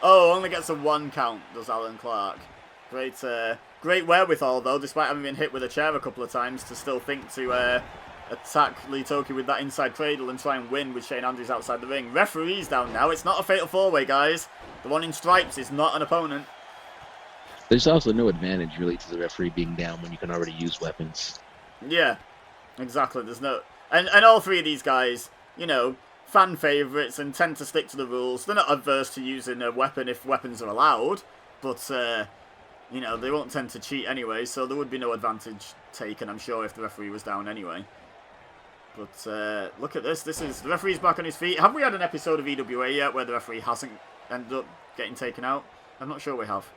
Oh, only gets a 1 count, does Alan Clark. Great wherewithal, though, despite having been hit with a chair a couple of times, to still think to attack Lee Toki with that inside cradle and try and win with Shane Andrews outside the ring. Referee's down now. It's not a fatal four-way, guys. The one in stripes is not an opponent. There's also no advantage, really, to the referee being down when you can already use weapons. Yeah, exactly. There's no... And all three of these guys, fan favourites and tend to stick to the rules. They're not adverse to using a weapon if weapons are allowed, but, they won't tend to cheat anyway, so there would be no advantage taken, I'm sure, if the referee was down anyway. But, look at this. The referee's back on his feet. Have we had an episode of EWA yet where the referee hasn't ended up getting taken out? I'm not sure we have.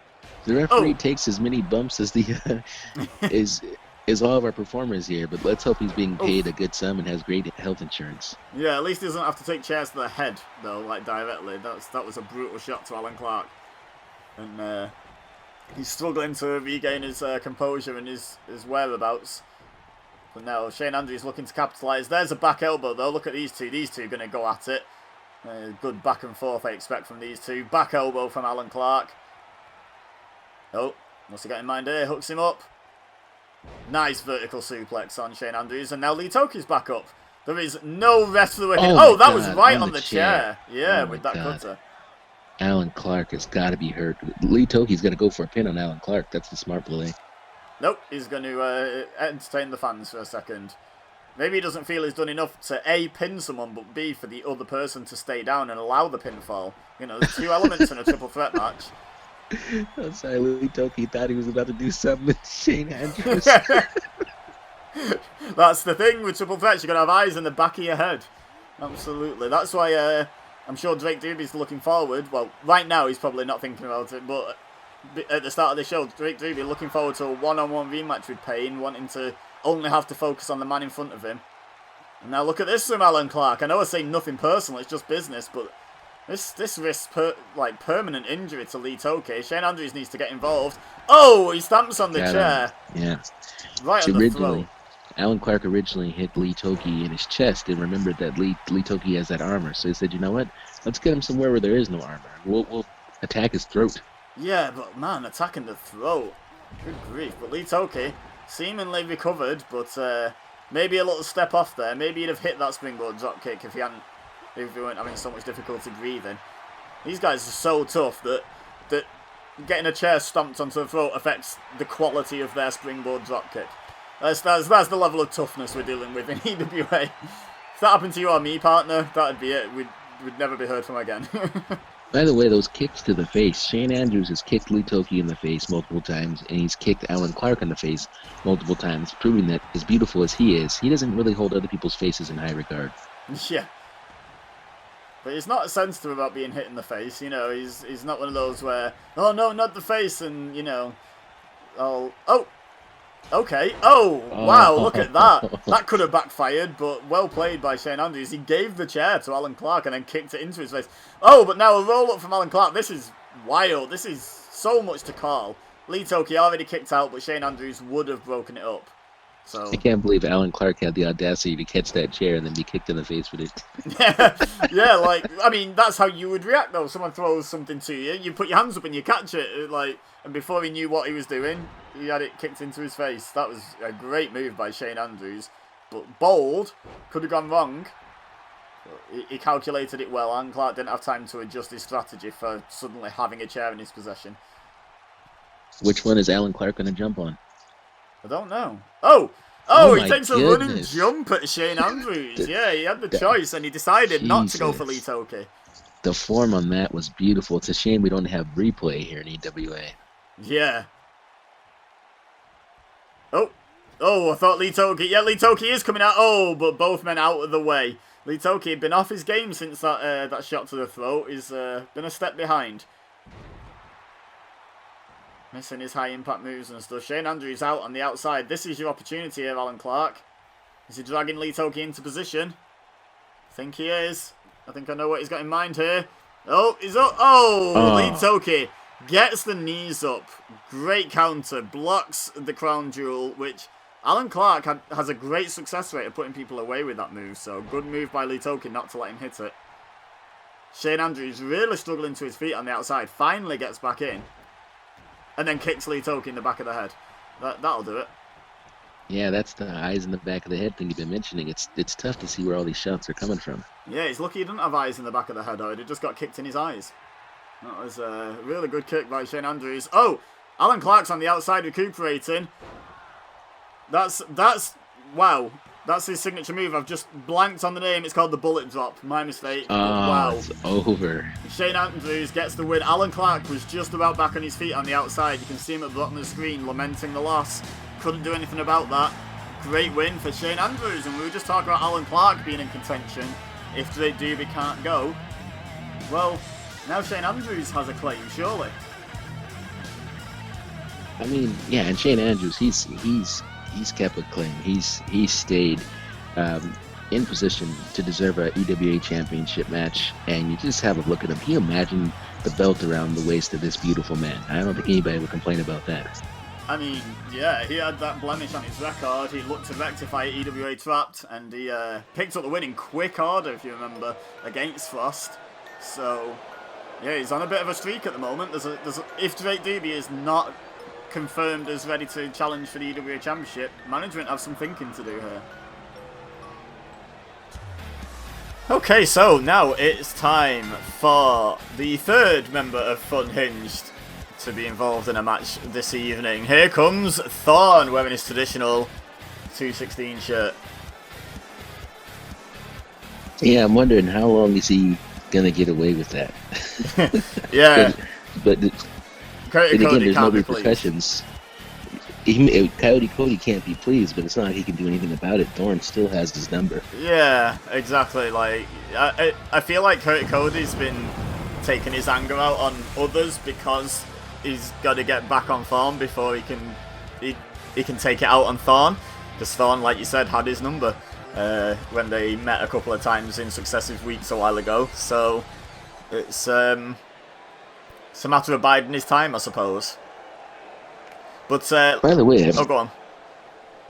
The referee takes as many bumps as is all of our performers here, but let's hope he's being paid a good sum and has great health insurance. Yeah, at least he doesn't have to take chairs to the head, though, like directly. That was a brutal shot to Alan Clark. And he's struggling to regain his composure and his whereabouts. But now Shane Andrews looking to capitalise. There's a back elbow, though. Look at these two. These two are going to go at it. Good back and forth, I expect, from these two. Back elbow from Alan Clark. Oh, what's he got in mind here? Hooks him up. Nice vertical suplex on Shane Andrews. And now Lee Toki's back up. There is no wrestler with him. Oh, that was right on the chair. Yeah, with that cutter. Alan Clark has got to be hurt. Lee Toki's got to go for a pin on Alan Clark. That's the smart play. Nope, he's going to entertain the fans for a second. Maybe he doesn't feel he's done enough to A, pin someone, but B, for the other person to stay down and allow the pinfall. There's two elements in a triple threat match. I'm sorry, Lee Toki thought he was about to do something with Shane Andrews. That's the thing with triple threats. You've got to have eyes in the back of your head. Absolutely. That's why I'm sure Drake Doobie's looking forward. Well, right now he's probably not thinking about it, but at the start of the show, Drake Doobie looking forward to a one-on-one rematch with Payne, wanting to only have to focus on the man in front of him. And now look at this from Alan Clark. I know I say nothing personal, it's just business, but this risks permanent injury to Lee Toki. Shane Andrews needs to get involved. Oh, he stamps on the chair. Yeah. Right on the throat. Alan Clark originally hit Lee Toki in his chest and remembered that Lee Toki has that armor. So he said, you know what? Let's get him somewhere where there is no armor. We'll attack his throat. Yeah, but man, attacking the throat. Good grief. But Lee Toki seemingly recovered, but maybe a little step off there. Maybe he'd have hit that springboard dropkick if we weren't having so much difficulty breathing. These guys are so tough that getting a chair stomped onto the throat affects the quality of their springboard dropkick. That's the level of toughness we're dealing with in EWA. If that happened to you or me, partner, that'd be it. We'd never be heard from again. By the way, those kicks to the face, Shane Andrews has kicked Lee Toki in the face multiple times, and he's kicked Alan Clark in the face multiple times, proving that as beautiful as he is, he doesn't really hold other people's faces in high regard. Yeah. But he's not sensitive about being hit in the face, he's not one of those where, oh no, not the face, and, Okay. Oh, wow, look at that. That could have backfired, but well played by Shane Andrews. He gave the chair to Alan Clark and then kicked it into his face. Oh, but now a roll-up from Alan Clark. This is wild. This is so much to call. Lee Toki already kicked out, but Shane Andrews would have broken it up. So I can't believe Alan Clark had the audacity to catch that chair and then be kicked in the face with it. yeah, like, I mean, that's how you would react, though. Someone throws something to you, you put your hands up and you catch it, like, and before he knew what he was doing, he had it kicked into his face. That was a great move by Shane Andrews, but bold, could have gone wrong. He calculated it well, and Clark didn't have time to adjust his strategy for suddenly having a chair in his possession. Which one is Alan Clark going to jump on? I don't know. Oh, he my takes a running jump at Shane Andrews. Yeah, he had the choice, and he decided not to go for Lee Toki. The form on that was beautiful. It's a shame we don't have replay here in EWA. Yeah. Oh, I thought Lee Toki. Yeah, Lee Toki is coming out. Oh, but both men out of the way. Lee Toki had been off his game since that shot to the throat. He's been a step behind. Missing his high-impact moves and stuff. Shane Andrews out on the outside. This is your opportunity here, Alan Clark. Is he dragging Lee Toki into position? I think he is. I think I know what he's got in mind here. Oh, he's up. Oh, Lee Toki gets the knees up. Great counter. Blocks the crown jewel, which Alan Clark has a great success rate of putting people away with that move. So, good move by Lee Toki not to let him hit it. Shane Andrews really struggling to his feet on the outside. Finally gets back in. And then kicks Lee Toki in the back of the head. That'll do it. Yeah, that's the eyes in the back of the head thing you've been mentioning. It's tough to see where all these shots are coming from. Yeah, he's lucky he didn't have eyes in the back of the head, though. He just got kicked in his eyes. That was a really good kick by Shane Andrews. Oh, Alan Clark's on the outside recuperating. That's wow. That's his signature move. I've just blanked on the name. It's called the bullet drop. My mistake. Wow. It's over. Shane Andrews gets the win. Alan Clark was just about back on his feet on the outside. You can see him at the bottom of the screen lamenting the loss. Couldn't do anything about that. Great win for Shane Andrews. And we were just talking about Alan Clark being in contention. If Drake Doobie can't go, well, now Shane Andrews has a claim, surely. I mean, yeah, and Shane Andrews, he's kept a claim. He's stayed in position to deserve a EWA championship match. And you just have a look at him. Can you imagine the belt around the waist of this beautiful man? I don't think anybody would complain about that. I mean, yeah, he had that blemish on his record. He looked to rectify EWA Trapped, and he picked up the win in quick order, if you remember, against Frost. So, yeah, he's on a bit of a streak at the moment. If Drake Doobie is not confirmed as ready to challenge for the EWA Championship, management have some thinking to do here. Okay, so now it's time for the third member of Funhinged to be involved in a match this evening. Here comes Thorn wearing his traditional 216 shirt. Yeah, I'm wondering how long is he gonna get away with that? Yeah, but Cody there's no can't be repercussions. Cody can't be pleased, but it's not like he can do anything about it. Thorne still has his number. Yeah, exactly. Like I feel like Cody's been taking his anger out on others because he's got to get back on Thorn before he can take it out on Thorn. Because Thorn, like you said, had his number when they met a couple of times in successive weeks a while ago. So it's a matter of biding his time, I suppose. But by the way, go on.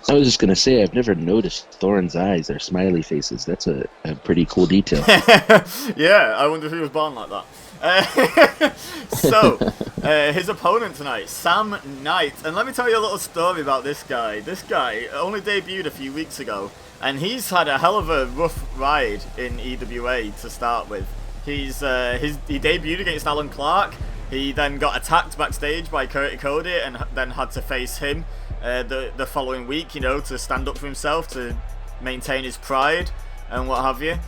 I was just gonna say I've never noticed Thorn's eyes are smiley faces. That's a pretty cool detail. Yeah, I wonder if he was born like that. So his opponent tonight, Sam Knight, and let me tell you a little story about this guy. This guy only debuted a few weeks ago, and he's had a hell of a rough ride in EWA to start with. He debuted against Alan Clark. He then got attacked backstage by Cody and then had to face him the following week, you know, to stand up for himself, to maintain his pride and what have you.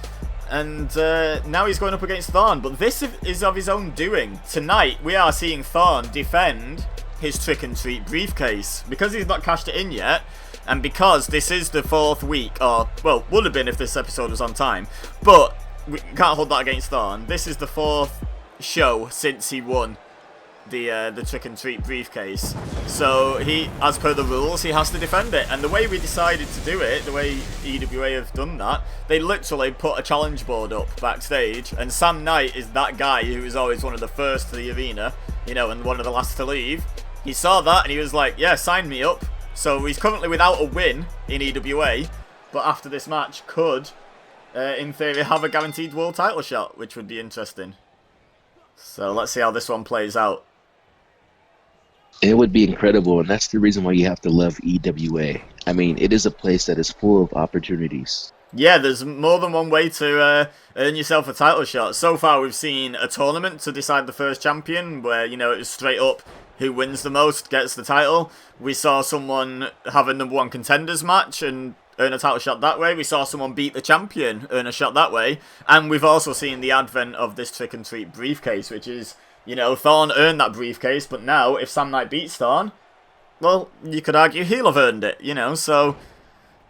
And now he's going up against Thorn, but this is of his own doing. Tonight we are seeing Thorn defend his trick and treat briefcase because he's not cashed it in yet, and because this is the fourth week, or well, would have been if this episode was on time, but we can't hold that against Thorn. This is the fourth show since he won the trick and treat briefcase. So he, as per the rules, he has to defend it. And the way we decided to do it, the way EWA have done that, they literally put a challenge board up backstage, and Sam Knight is that guy who is always one of the first to the arena, you know, and one of the last to leave. He saw that and he was like, yeah, sign me up. So he's currently without a win in EWA, but after this match could, in theory, have a guaranteed world title shot, which would be interesting. So let's see how this one plays out. It would be incredible, and that's the reason why you have to love EWA. I mean, it is a place that is full of opportunities. Yeah, there's more than one way to earn yourself a title shot. So far, we've seen a tournament to decide the first champion, where, you know, it was straight up who wins the most gets the title. We saw someone have a number 1 contenders match and earn a title shot that way. We saw someone beat the champion, earn a shot that way. And we've also seen the advent of this trick and treat briefcase, which is, you know, Thorn earned that briefcase, but now if Sam Knight beats Thorn, well, you could argue he'll have earned it, you know. So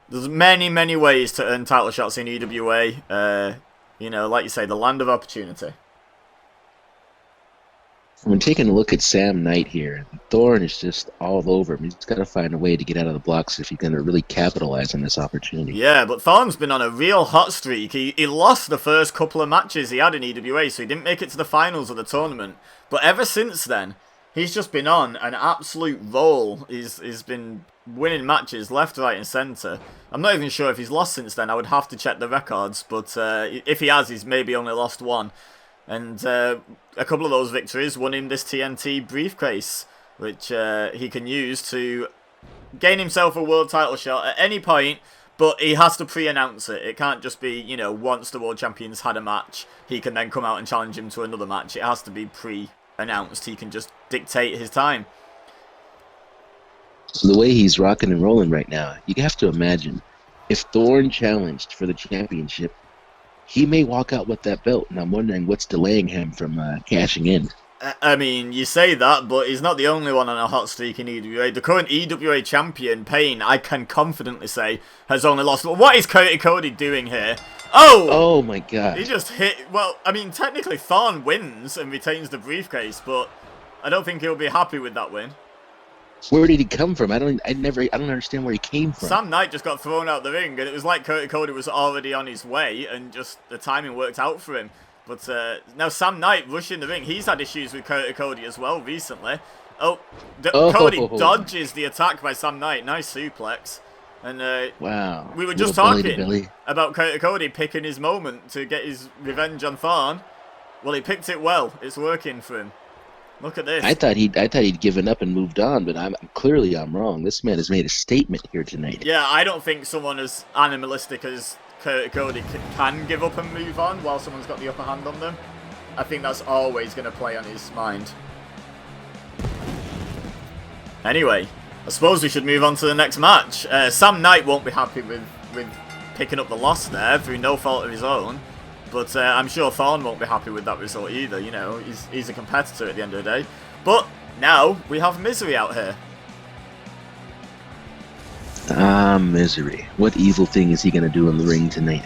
there's many, many ways to earn title shots in EWA. You know, like you say, the land of opportunity. When taking a look at Sam Knight here, Thorn is just all over him. He's got to find a way to get out of the blocks if he's going to really capitalize on this opportunity. Yeah, but Thorn's been on a real hot streak. He lost the first couple of matches he had in EWA, so he didn't make it to the finals of the tournament. But ever since then, he's just been on an absolute roll. He's been winning matches left, right and centre. I'm not even sure if he's lost since then. I would have to check the records, but if he has, he's maybe only lost one. And a couple of those victories won him this TNT briefcase, which he can use to gain himself a world title shot at any point, but he has to pre-announce it. It can't just be, you know, once the world champion's had a match, he can then come out and challenge him to another match. It has to be pre-announced. He can just dictate his time. So the way he's rocking and rolling right now, you have to imagine, if Thorn challenged for the championship, he may walk out with that belt, and I'm wondering what's delaying him from cashing in. I mean, you say that, but he's not the only one on a hot streak in EWA. The current EWA champion, Payne, I can confidently say, has only lost. What is Cody doing here? Oh my god. He just hit... Well, I mean, technically Thorn wins and retains the briefcase, but I don't think he'll be happy with that win. Where did he come from? I don't understand where he came from. Sam Knight just got thrown out the ring, and it was like Cody was already on his way, and just the timing worked out for him. But now Sam Knight rushing the ring. He's had issues with Cody as well recently. Cody dodges the attack by Sam Knight. Nice suplex. And wow. We were just talking about Cody picking his moment to get his revenge on Thorn. Well, he picked it well. It's working for him. Look at this. I thought he'd given up and moved on, but I'm wrong. This man has made a statement here tonight. Yeah, I don't think someone as animalistic as Cody can give up and move on while someone's got the upper hand on them. I think that's always going to play on his mind. Anyway, I suppose we should move on to the next match. Sam Knight won't be happy with picking up the loss there through no fault of his own. But I'm sure Thorn won't be happy with that result either, you know. He's a competitor at the end of the day. But now we have Misery out here. Misery. What evil thing is he going to do in the ring tonight?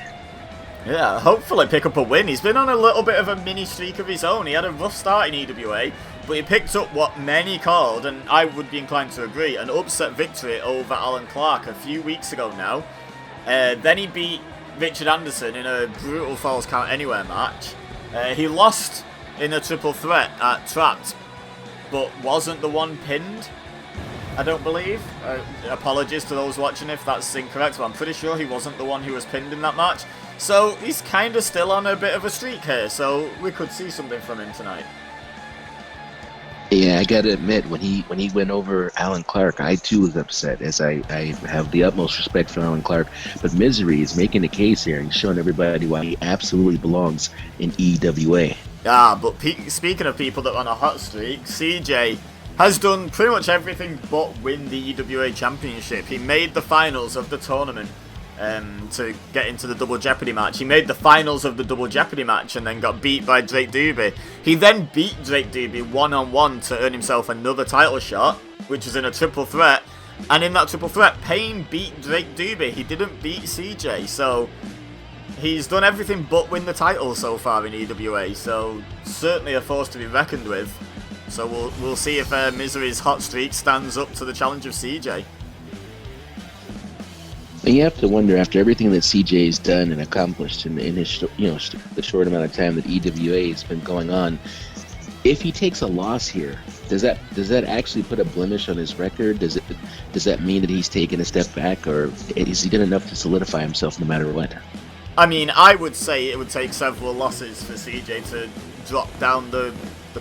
Yeah, hopefully pick up a win. He's been on a little bit of a mini streak of his own. He had a rough start in EWA, but he picked up what many called, and I would be inclined to agree, an upset victory over Alan Clark a few weeks ago now. Then he beat Richard Anderson in a brutal Falls Count Anywhere match. He lost in a triple threat at Trapped, but wasn't the one pinned, I don't believe. Apologies to those watching if that's incorrect, but I'm pretty sure he wasn't the one who was pinned in that match. So he's kind of still on a bit of a streak here, so we could see something from him tonight. Yeah, I gotta admit, when he went over Alan Clark, I too was upset, as I have the utmost respect for Alan Clark. But Misery is making a case here and showing everybody why he absolutely belongs in EWA. Ah, but speaking of people that are on a hot streak, CJ has done pretty much everything but win the EWA Championship. He made the finals of the tournament to get into the Double Jeopardy match. He made the finals of the Double Jeopardy match and then got beat by Drake Doobie. He then beat Drake Doobie one-on-one to earn himself another title shot, which is in a triple threat. And in that triple threat, Payne beat Drake Doobie. He didn't beat CJ, so he's done everything but win the title so far in EWA. So certainly a force to be reckoned with. So we'll see if Misery's hot streak stands up to the challenge of CJ. And you have to wonder, after everything that CJ's done and accomplished in his, the short amount of time that EWA has been going on, if he takes a loss here, does that actually put a blemish on his record? Does that mean that he's taken a step back, or is he done enough to solidify himself no matter what? I mean, I would say it would take several losses for CJ to drop down the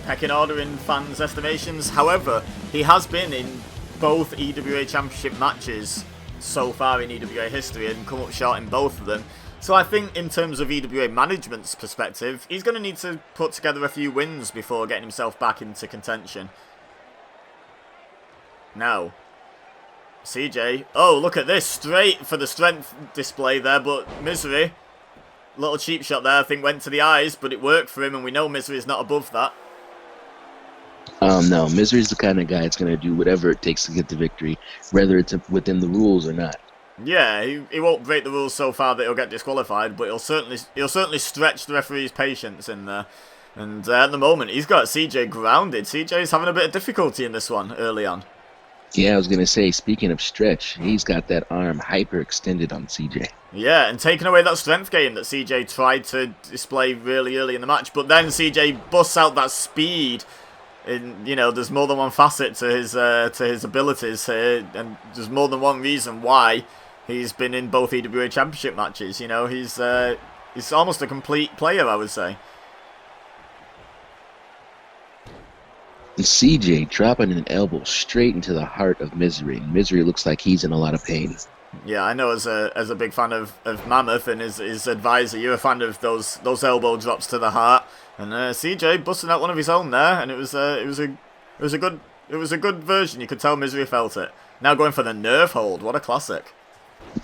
pecking order in fans' estimations. However, he has been in both EWA Championship matches so far in EWA history and come up short in both of them. So I think in terms of EWA management's perspective, he's going to need to put together a few wins before getting himself back into contention. Now, CJ, oh, look at this, straight for the strength display there, but Misery, little cheap shot there, I think went to the eyes, but it worked for him, and we know Misery's not above that. No, Misery's the kind of guy that's going to do whatever it takes to get the victory, whether it's within the rules or not. Yeah, he won't break the rules so far that he'll get disqualified, but he'll certainly stretch the referee's patience in there. And at the moment, he's got CJ grounded. CJ's having a bit of difficulty in this one early on. Yeah, I was going to say, speaking of stretch, he's got that arm hyper-extended on CJ. Yeah, and taking away that strength gain that CJ tried to display really early in the match, but then CJ busts out that speed. There's more than one facet to his abilities here, and there's more than one reason why he's been in both EWA Championship matches. He's almost a complete player, I would say. And CJ dropping an elbow straight into the heart of Misery. Misery looks like he's in a lot of pain. Yeah, I know as a big fan of Mammoth and his advisor, you're a fan of those elbow drops to the heart. And CJ busting out one of his own there, and it was a good version. You could tell Misery felt it. Now going for the nerve hold. What a classic.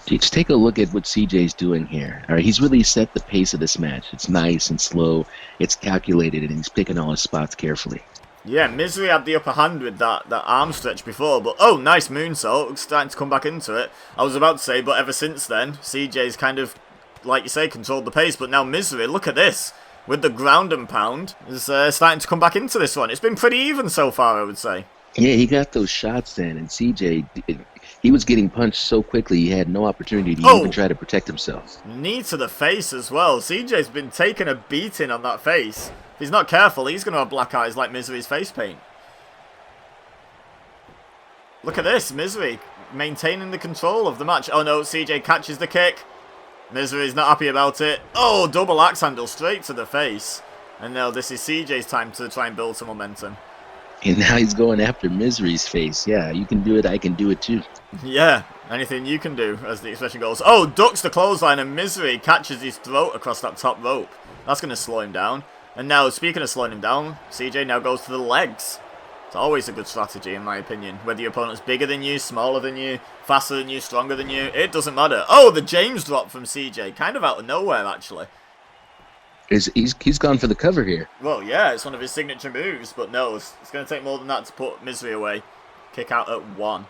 Just take a look at what CJ's doing here. All right, he's really set the pace of this match. It's nice and slow. It's calculated, and he's picking all his spots carefully. Yeah, Misery had the upper hand with that arm stretch before, but oh, nice moonsault, starting to come back into it. I was about to say, but ever since then, CJ's kind of, like you say, controlled the pace, but now Misery, look at this, with the ground and pound, is starting to come back into this one. It's been pretty even so far, I would say. Yeah, he got those shots in, and CJ, he was getting punched so quickly he had no opportunity to even try to protect himself. Knee to the face as well. CJ's been taking a beating on that face. If he's not careful, he's going to have black eyes like Misery's face paint. Look at this, Misery maintaining the control of the match. Oh no, CJ catches the kick. Misery's not happy about it. Oh, double axe handle straight to the face. And now this is CJ's time to try and build some momentum. And now he's going after Misery's face. Yeah, you can do it, I can do it too. Yeah, anything you can do, as the expression goes. Oh, ducks the clothesline and Misery catches his throat across that top rope. That's going to slow him down. And now, speaking of slowing him down, CJ now goes to the legs. It's always a good strategy, in my opinion. Whether your opponent's bigger than you, smaller than you, faster than you, stronger than you, it doesn't matter. Oh, the James drop from CJ. Kind of out of nowhere, actually. He's gone for the cover here. Well, yeah, it's one of his signature moves, but no, it's going to take more than that to put Misery away. Kick out at 1.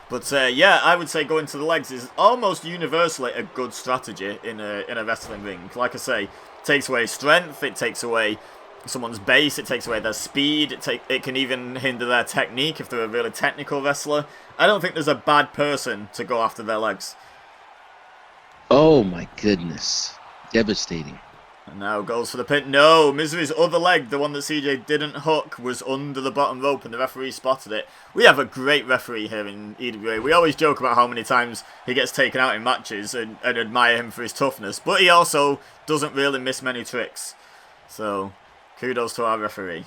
But yeah, I would say going to the legs is almost universally a good strategy in a wrestling ring. Like I say, it takes away strength, it takes away someone's base, it takes away their speed, it can even hinder their technique if they're a really technical wrestler. I don't think there's a bad person to go after their legs. Oh my goodness. Devastating. And now goes for the pin. No, Misery's other leg, the one that CJ didn't hook, was under the bottom rope and the referee spotted it. We have a great referee here in EWA. We always joke about how many times he gets taken out in matches and admire him for his toughness, but he also doesn't really miss many tricks. So, kudos to our referee.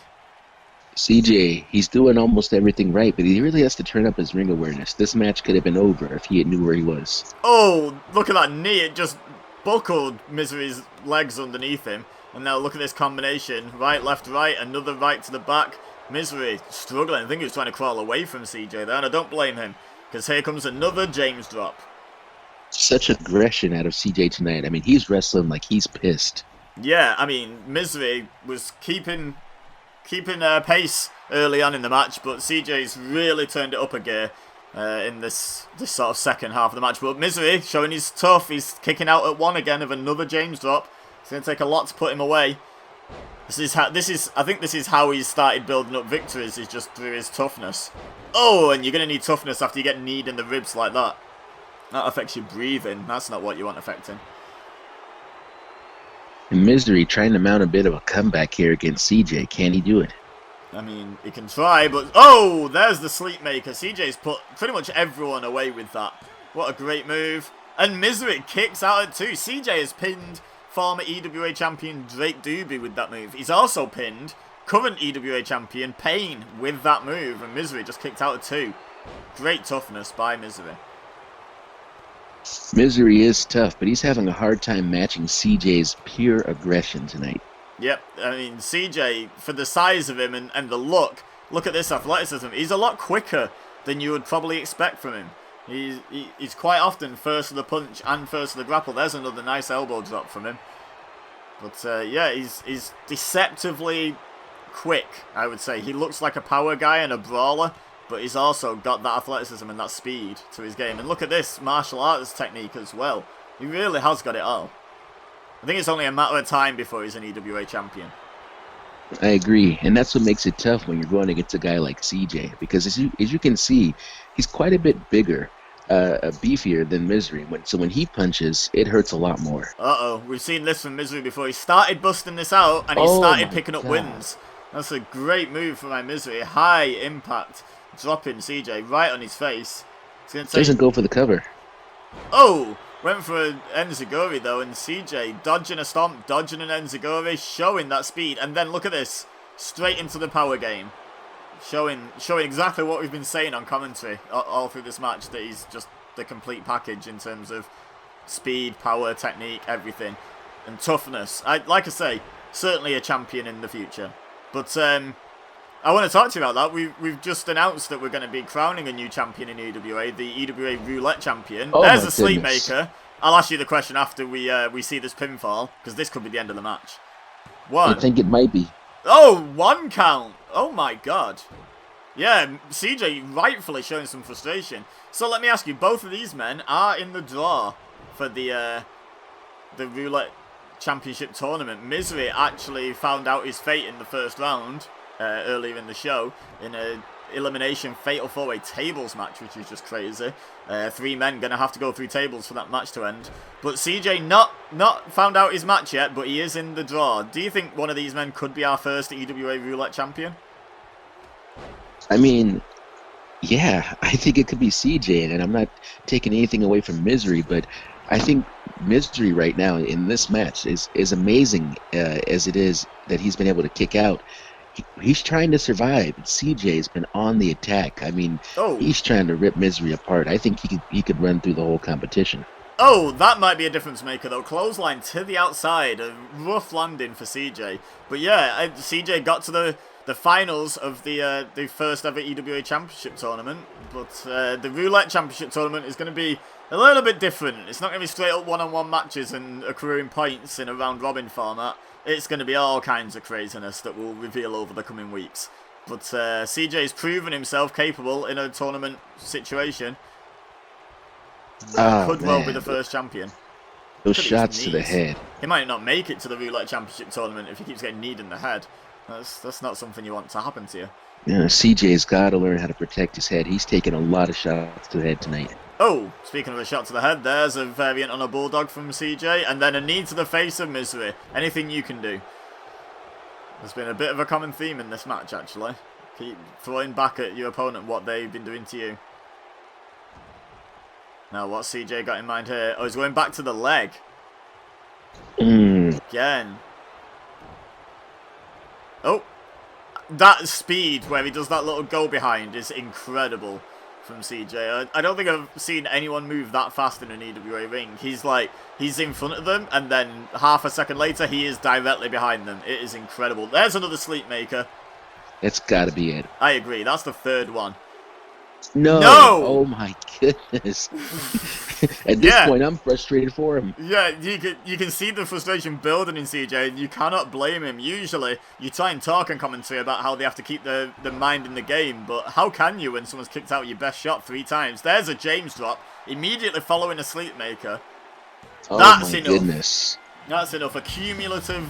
CJ, he's doing almost everything right, but he really has to turn up his ring awareness. This match could have been over if he knew where he was. Oh, look at that knee. It just buckled Misery's legs underneath him. And now look at this combination. Right, left, right. Another right to the back. Misery struggling. I think he was trying to crawl away from CJ there. And I don't blame him. Because here comes another James drop. Such aggression out of CJ tonight. I mean, he's wrestling like he's pissed. Yeah, I mean, Misery was keeping pace early on in the match. But CJ's really turned it up a gear. In this sort of second half of the match. But Misery showing he's tough. He's kicking out at 1 again of another James drop. It's going to take a lot to put him away. I think this is how he's started building up victories, is just through his toughness. Oh, and you're going to need toughness after you get kneed in the ribs like that. That affects your breathing. That's not what you want affecting. And Misery trying to mount a bit of a comeback here against CJ. Can he do it? I mean, he can try, but... Oh, there's the Sleepmaker. CJ's put pretty much everyone away with that. What a great move. And Misery kicks out at 2. CJ has pinned former EWA champion Drake Doobie with that move. He's also pinned current EWA champion Payne with that move. And Misery just kicked out at 2. Great toughness by Misery. Misery is tough, but he's having a hard time matching CJ's pure aggression tonight. Yep, I mean, CJ, for the size of him and the look at this athleticism. He's a lot quicker than you would probably expect from him. He's quite often first to the punch and first to the grapple. There's another nice elbow drop from him. But yeah, he's deceptively quick, I would say. He looks like a power guy and a brawler, but he's also got that athleticism and that speed to his game. And look at this martial arts technique as well. He really has got it all. I think it's only a matter of time before he's an EWA champion. I agree, and that's what makes it tough when you're going against a guy like CJ, because as you can see, he's quite a bit bigger, beefier than Misery. So when he punches, it hurts a lot more. Uh-oh, we've seen this from Misery before. He started busting this out, and he started picking up wins. That's a great move from my Misery. High impact, dropping CJ right on his face. Doesn't go for the cover. Oh! Went for an Enziguri though, and CJ dodging a stomp, dodging an Enziguri, showing that speed, and then look at this, straight into the power game. Showing exactly what we've been saying on commentary all through this match, that he's just the complete package in terms of speed, power, technique, everything. And toughness. Like I say, certainly a champion in the future. But I want to talk to you about that. We've just announced that we're going to be crowning a new champion in EWA, the EWA Roulette champion. Oh, there's the Sleepmaker. I'll ask you the question after we see this pinfall, because this could be the end of the match. I think it might be. Oh, 1 count. Oh my god. Yeah, CJ rightfully showing some frustration. So let me ask you, both of these men are in the draw for the Roulette Championship tournament. Misery actually found out his fate in the first round. Earlier in the show, in a elimination fatal 4-way tables match, which is just crazy. 3 men gonna have to go through tables for that match to end. But CJ not found out his match yet, but he is in the draw. Do you think one of these men could be our first EWA Roulette champion? I mean, yeah, I think it could be CJ, and I'm not taking anything away from Misery, but I think Misery right now in this match is amazing as it is that he's been able to kick out. He's trying to survive. CJ's been on the attack. I mean, he's trying to rip Misery apart. I think he could run through the whole competition. Oh, that might be a difference maker though. Clothesline to the outside, a rough landing for CJ. But yeah, CJ got to the finals of the first ever EWA Championship tournament. But the Roulette Championship tournament is going to be a little bit different. It's not going to be straight up one-on-one matches and accruing points in a round-robin format. It's going to be all kinds of craziness that we'll reveal over the coming weeks. But CJ's proven himself capable in a tournament situation. Could well be the first champion. Those shots to the head. He might not make it to the Roulette Championship tournament if he keeps getting kneed in the head. That's not something you want to happen to you. Yeah, CJ's got to learn how to protect his head. He's taking a lot of shots to the head tonight. Oh, speaking of a shot to the head, there's a variant on a Bulldog from CJ, and then a knee to the face of Misery. Anything you can do. There's been a bit of a common theme in this match, actually. Keep throwing back at your opponent what they've been doing to you. Now, what's CJ got in mind here? Oh, he's going back to the leg. Again. Oh, that speed where he does that little go behind is incredible from CJ. I don't think I've seen anyone move that fast in an EWA ring. He's in front of them, and then half a second later, he is directly behind them. It is incredible. There's another Sleepmaker. It's got to be it. I agree. That's the third one. No! Oh my goodness. At this point, I'm frustrated for him. Yeah, you can see the frustration building in CJ, and you cannot blame him. Usually, you try and talk in commentary about how they have to keep the mind in the game, but how can you when someone's kicked out your best shot 3 times? There's a James drop, immediately following a Sleepmaker. Oh That's my enough. goodness. That's enough. A cumulative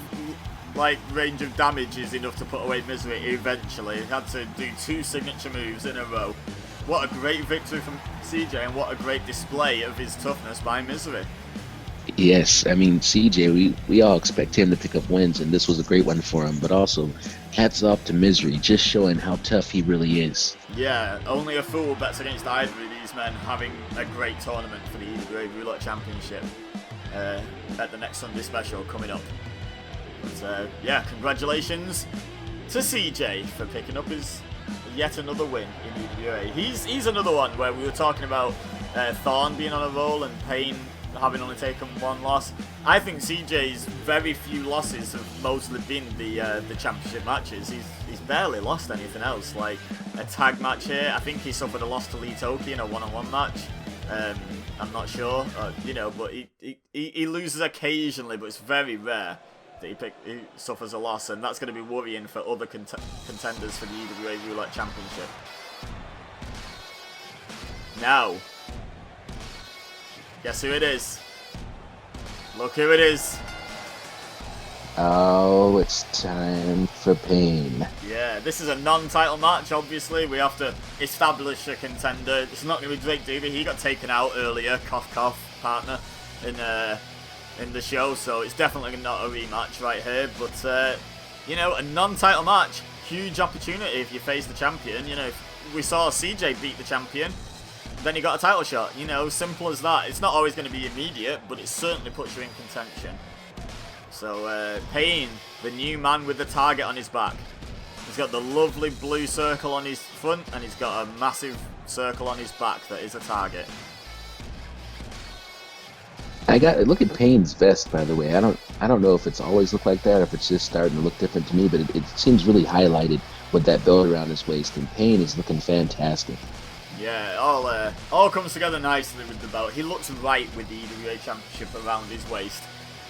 like range of damage is enough to put away Misery eventually. He had to do 2 signature moves in a row. What a great victory from CJ, and what a great display of his toughness by Misery. Yes, I mean CJ, we all expect him to pick up wins, and this was a great one for him. But also, hats off to Misery, just showing how tough he really is. Yeah, only a fool bets against either of these men having a great tournament for the EWA Roulette Championship at the next Sunday special coming up. But yeah, congratulations to CJ for picking up his yet another win in EWA. He's another one where we were talking about Thorn being on a roll and Payne having only taken 1 loss. I think CJ's very few losses have mostly been the championship matches. He's barely lost anything else, like a tag match here. I think he suffered a loss to Lee Toki in a 1-on-1 match. I'm not sure, but he loses occasionally, but it's very rare that he suffers a loss, and that's going to be worrying for other contenders for the EWA Roulette Championship. Now, guess who it is? Look who it is. Oh, it's time for Payne. Yeah, this is a non-title match, obviously. We have to establish a contender. It's not going to be Drake Doobie. He got taken out earlier, cough, partner, in the show, so it's definitely not a rematch right here. But, a non-title match, huge opportunity if you face the champion. If we saw CJ beat the champion, then he got a title shot. Simple as that. It's not always going to be immediate, but it certainly puts you in contention. So, Payne, the new man with the target on his back. He's got the lovely blue circle on his front, and he's got a massive circle on his back that is a target. Look at Payne's vest, by the way. I don't know if it's always looked like that or if it's just starting to look different to me, but it seems really highlighted with that belt around his waist, and Payne is looking fantastic. Yeah, all comes together nicely with the belt. He looks right with the EWA Championship around his waist.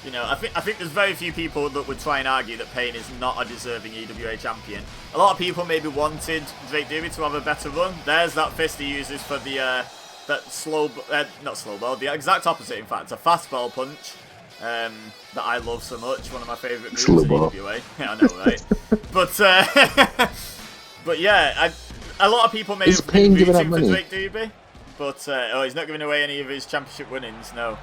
I think there's very few people that would try and argue that Payne is not a deserving EWA champion. A lot of people maybe wanted Drake Doobie to have a better run. There's that fist he uses for the the exact opposite, in fact, a fastball punch that I love so much. One of my favourite moves in EWA. Yeah, I know, right? but yeah, a lot of people may have been rooting for Drake Doobie, but he's not giving away any of his championship winnings. No.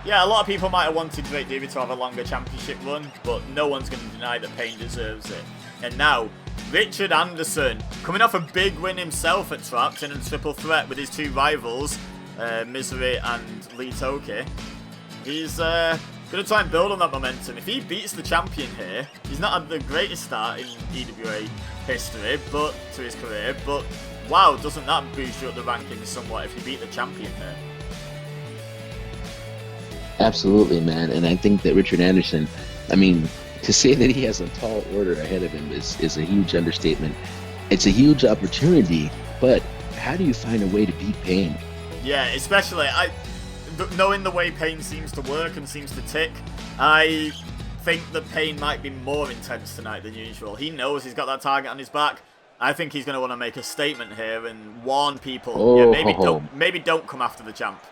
Yeah, a lot of people might have wanted Drake Doobie to have a longer championship run, but no one's going to deny that Payne deserves it. And now, Richard Anderson, coming off a big win himself at Trapped in a triple threat with his 2 rivals, Misery and Lee Toki. He's going to try and build on that momentum. If he beats the champion here, he's not had the greatest start in EWA history to his career, but wow, doesn't that boost you up the rankings somewhat if you beat the champion here? Absolutely, man. And I think that Richard Anderson, to say that he has a tall order ahead of him is a huge understatement. It's a huge opportunity, but how do you find a way to beat Payne? Yeah, especially knowing the way Payne seems to work and seems to tick, I think that Payne might be more intense tonight than usual. He knows he's got that target on his back. I think he's going to want to make a statement here and warn people. Maybe don't come after the champ.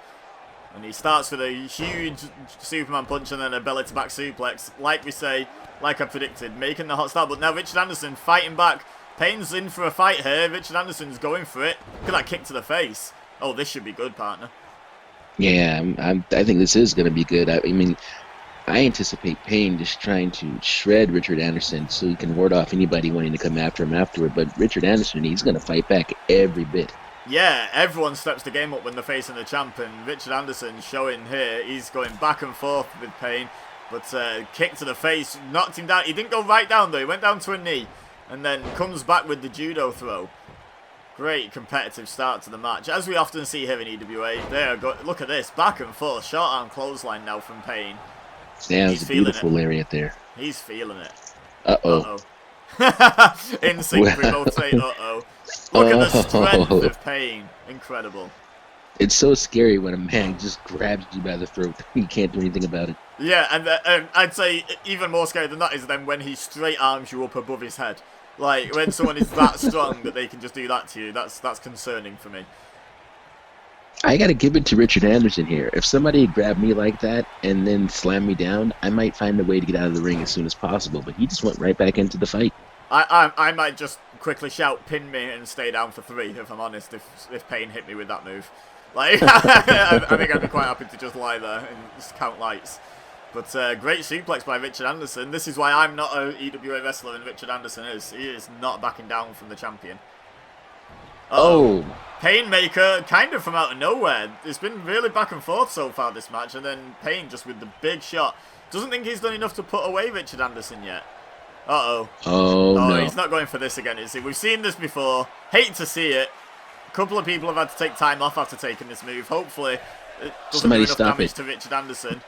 And he starts with a huge Superman punch and then a belly to back suplex. Like I predicted, making the hot start. But now Richard Anderson fighting back. Payne's in for a fight here. Richard Anderson's going for it. Look at that kick to the face. Oh, this should be good, partner. Yeah, I think this is going to be good. I anticipate Payne just trying to shred Richard Anderson so he can ward off anybody wanting to come after him afterward. But Richard Anderson, he's going to fight back every bit. Yeah, everyone steps the game up when they're facing the champ, and Richard Anderson showing here, he's going back and forth with Payne, but kick to the face, knocked him down. He didn't go right down though, he went down to a knee, and then comes back with the judo throw. Great competitive start to the match, as we often see here in EWA. Look at this, back and forth, short arm clothesline now from Payne. Yeah, it's a beautiful lariat there. He's feeling it. Uh-oh. In sync, we both say uh-oh. Look at the strength of Payne. Incredible. It's so scary when a man just grabs you by the throat. You can't do anything about it. Yeah, and I'd say even more scary than that is then when he straight arms you up above his head. Like, when someone is that strong that they can just do that to you, that's concerning for me. I got to give it to Richard Anderson here. If somebody grabbed me like that and then slammed me down, I might find a way to get out of the ring as soon as possible. But he just went right back into the fight. I might just quickly shout, pin me, and stay down for 3, if I'm honest, if Payne hit me with that move. Like, I think I'd be quite happy to just lie there and just count lights. But great suplex by Richard Anderson. This is why I'm not an EWA wrestler and Richard Anderson is. He is not backing down from the champion. Oh. Painmaker, kind of from out of nowhere. It's been really back and forth so far this match, and then Payne just with the big shot. Doesn't think he's done enough to put away Richard Anderson yet. Uh-oh. Oh, no. He's not going for this again, is he? We've seen this before. Hate to see it. A couple of people have had to take time off after taking this move. Hopefully, it doesn't do enough damage to Richard Anderson.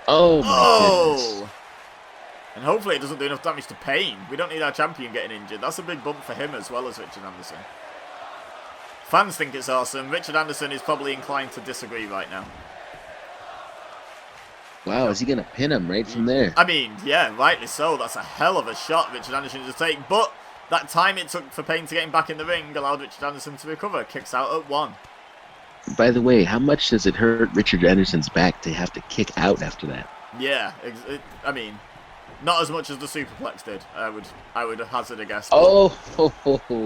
Oh, my goodness. And hopefully it doesn't do enough damage to Payne. We don't need our champion getting injured. That's a big bump for him as well as Richard Anderson. Fans think it's awesome. Richard Anderson is probably inclined to disagree right now. Wow, is he going to pin him right from there? I mean, yeah, rightly so. That's a hell of a shot Richard Anderson to take. But that time it took for Payne to get him back in the ring allowed Richard Anderson to recover. Kicks out at 1. By the way, how much does it hurt Richard Anderson's back to have to kick out after that? Yeah, I mean, not as much as the superplex did. I would hazard a guess. Oh,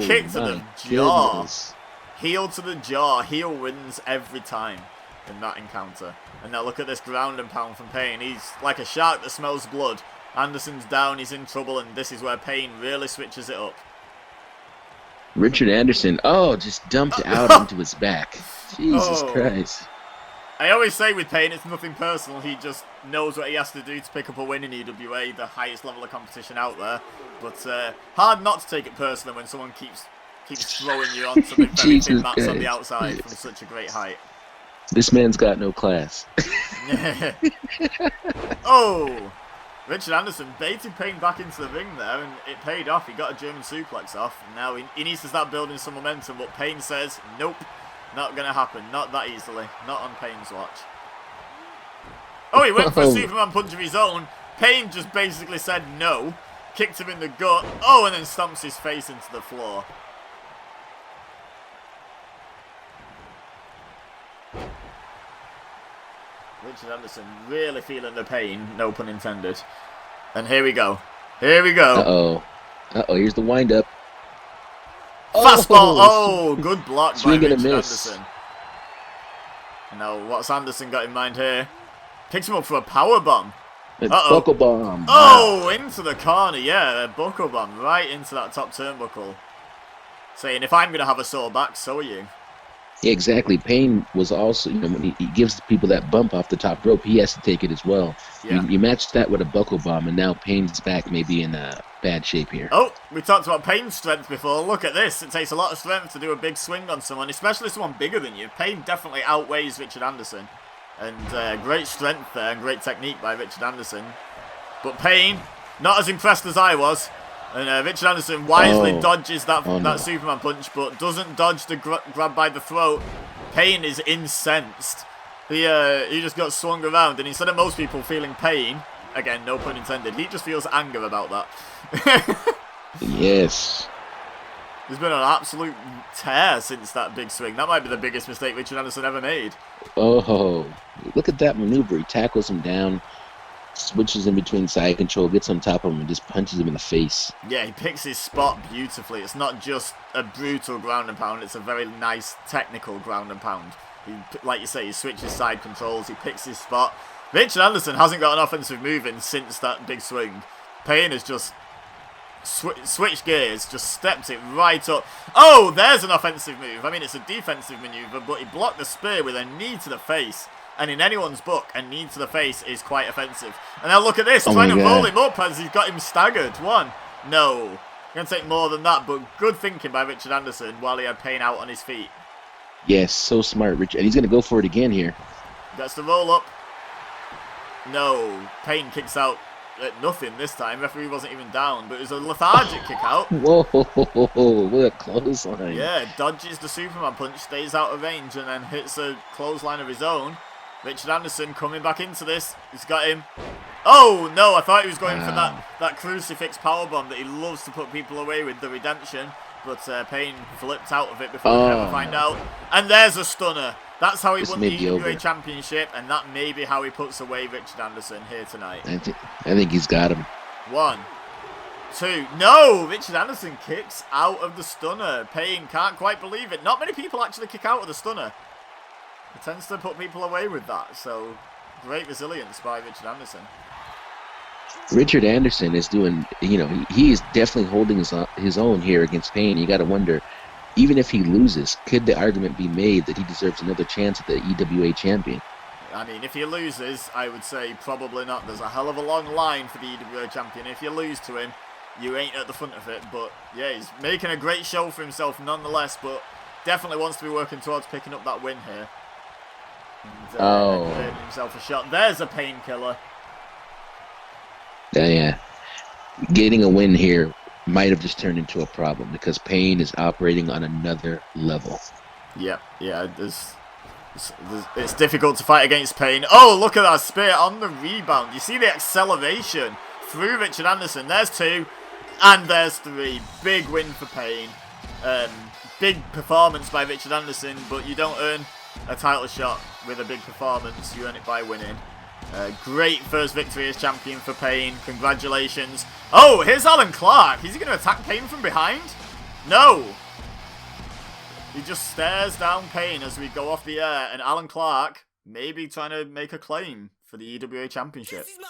kick to the jaw. Goodness. Heel to the jaw. Heel wins every time in that encounter. And now look at this ground and pound from Payne. He's like a shark that smells blood. Anderson's down, he's in trouble, and this is where Payne really switches it up. Richard Anderson, just dumped out into his back. Jesus Christ. I always say with Payne, it's nothing personal. He just knows what he has to do to pick up a win in EWA, the highest level of competition out there. But hard not to take it personally when someone keeps throwing you onto the very thin mats on the outside from such a great height. This man's got no class. Oh! Richard Anderson baited Payne back into the ring there, and it paid off. He got a German suplex off, and now he needs to start building some momentum, but Payne says, nope, not going to happen. Not that easily. Not on Payne's watch. Oh, he went for a Superman punch of his own. Payne just basically said no, kicked him in the gut, and then stomps his face into the floor. Richard Anderson really feeling the pain, no pun intended. And here we go. Here we go. Here's the wind-up. Fastball. Good block by Richard miss. Anderson. Now, what's Anderson got in mind here? Picks him up for a power bomb. Buckle bomb. Into the corner. Yeah, a buckle bomb right into that top turnbuckle. Saying, if I'm going to have a sore back, so are you. Yeah, exactly. Payne was also, when he gives people that bump off the top rope, he has to take it as well. Yeah. You match that with a buckle bomb, and now Payne's back may be in bad shape here. We talked about Payne's strength before. Look at this. It takes a lot of strength to do a big swing on someone, especially someone bigger than you. Payne definitely outweighs Richard Anderson. And great strength there and great technique by Richard Anderson. But Payne, not as impressed as I was. And Richard Anderson wisely dodges that Superman punch, but doesn't dodge the grab by the throat. Payne is incensed. He just got swung around, and instead of most people feeling pain, again, no pun intended, he just feels anger about that. Yes. There's been an absolute tear since that big swing. That might be the biggest mistake Richard Anderson ever made. Look at that maneuver. He tackles him down, switches in between side control, gets on top of him, and just punches him in the face. Yeah, he picks his spot beautifully. It's not just a brutal ground and pound, it's a very nice technical ground and pound. He, like you say, he switches side controls, he picks his spot. Richard Anderson hasn't got an offensive move in since that big swing. Payne has just switched gears, just stepped it right up. There's an offensive move. I mean, it's a defensive maneuver, but he blocked the spear with a knee to the face. And in anyone's book, a knee to the face is quite offensive. And now look at this, trying to roll him up as he's got him staggered. One. No. Going to take more than that, but good thinking by Richard Anderson while he had Payne out on his feet. Yes, so smart, Richard. And he's going to go for it again here. Gets the roll up. No. Payne kicks out at nothing this time. Referee wasn't even down, but it was a lethargic kick out. Whoa, what a clothesline. Yeah, dodges the Superman punch, stays out of range, and then hits a clothesline of his own. Richard Anderson coming back into this. He's got him. Oh, no, I thought he was going for that crucifix powerbomb that he loves to put people away with, the redemption. but Payne flipped out of it before we could ever find out. And there's a stunner. That's how he won the EWA Championship, and that may be how he puts away Richard Anderson here tonight. I think he's got him. 1, 2. No! Richard Anderson kicks out of the stunner. Payne can't quite believe it. Not many people actually kick out of the stunner. He tends to put people away with that, so great resilience by Richard Anderson. Richard Anderson is doing, he is definitely holding his own here against Payne. You got to wonder, even if he loses, could the argument be made that he deserves another chance at the EWA champion? I mean, if he loses, I would say probably not. There's a hell of a long line for the EWA champion. If you lose to him, you ain't at the front of it. But yeah, he's making a great show for himself nonetheless, but definitely wants to be working towards picking up that win here. And giving himself a shot. There's a painkiller. Yeah. Getting a win here might have just turned into a problem because Payne is operating on another level. Yeah. It's difficult to fight against Payne. Oh, look at that spear on the rebound. You see the acceleration through Richard Anderson. There's 2, and there's 3. Big win for Payne. Big performance by Richard Anderson, but you don't earn a title shot with a big performance. You earn it by winning. Great first victory as champion for Payne. Congratulations. Oh, here's Alan Clark. Is he going to attack Payne from behind? No. He just stares down Payne as we go off the air, and Alan Clark may be trying to make a claim for the EWA Championship. This is my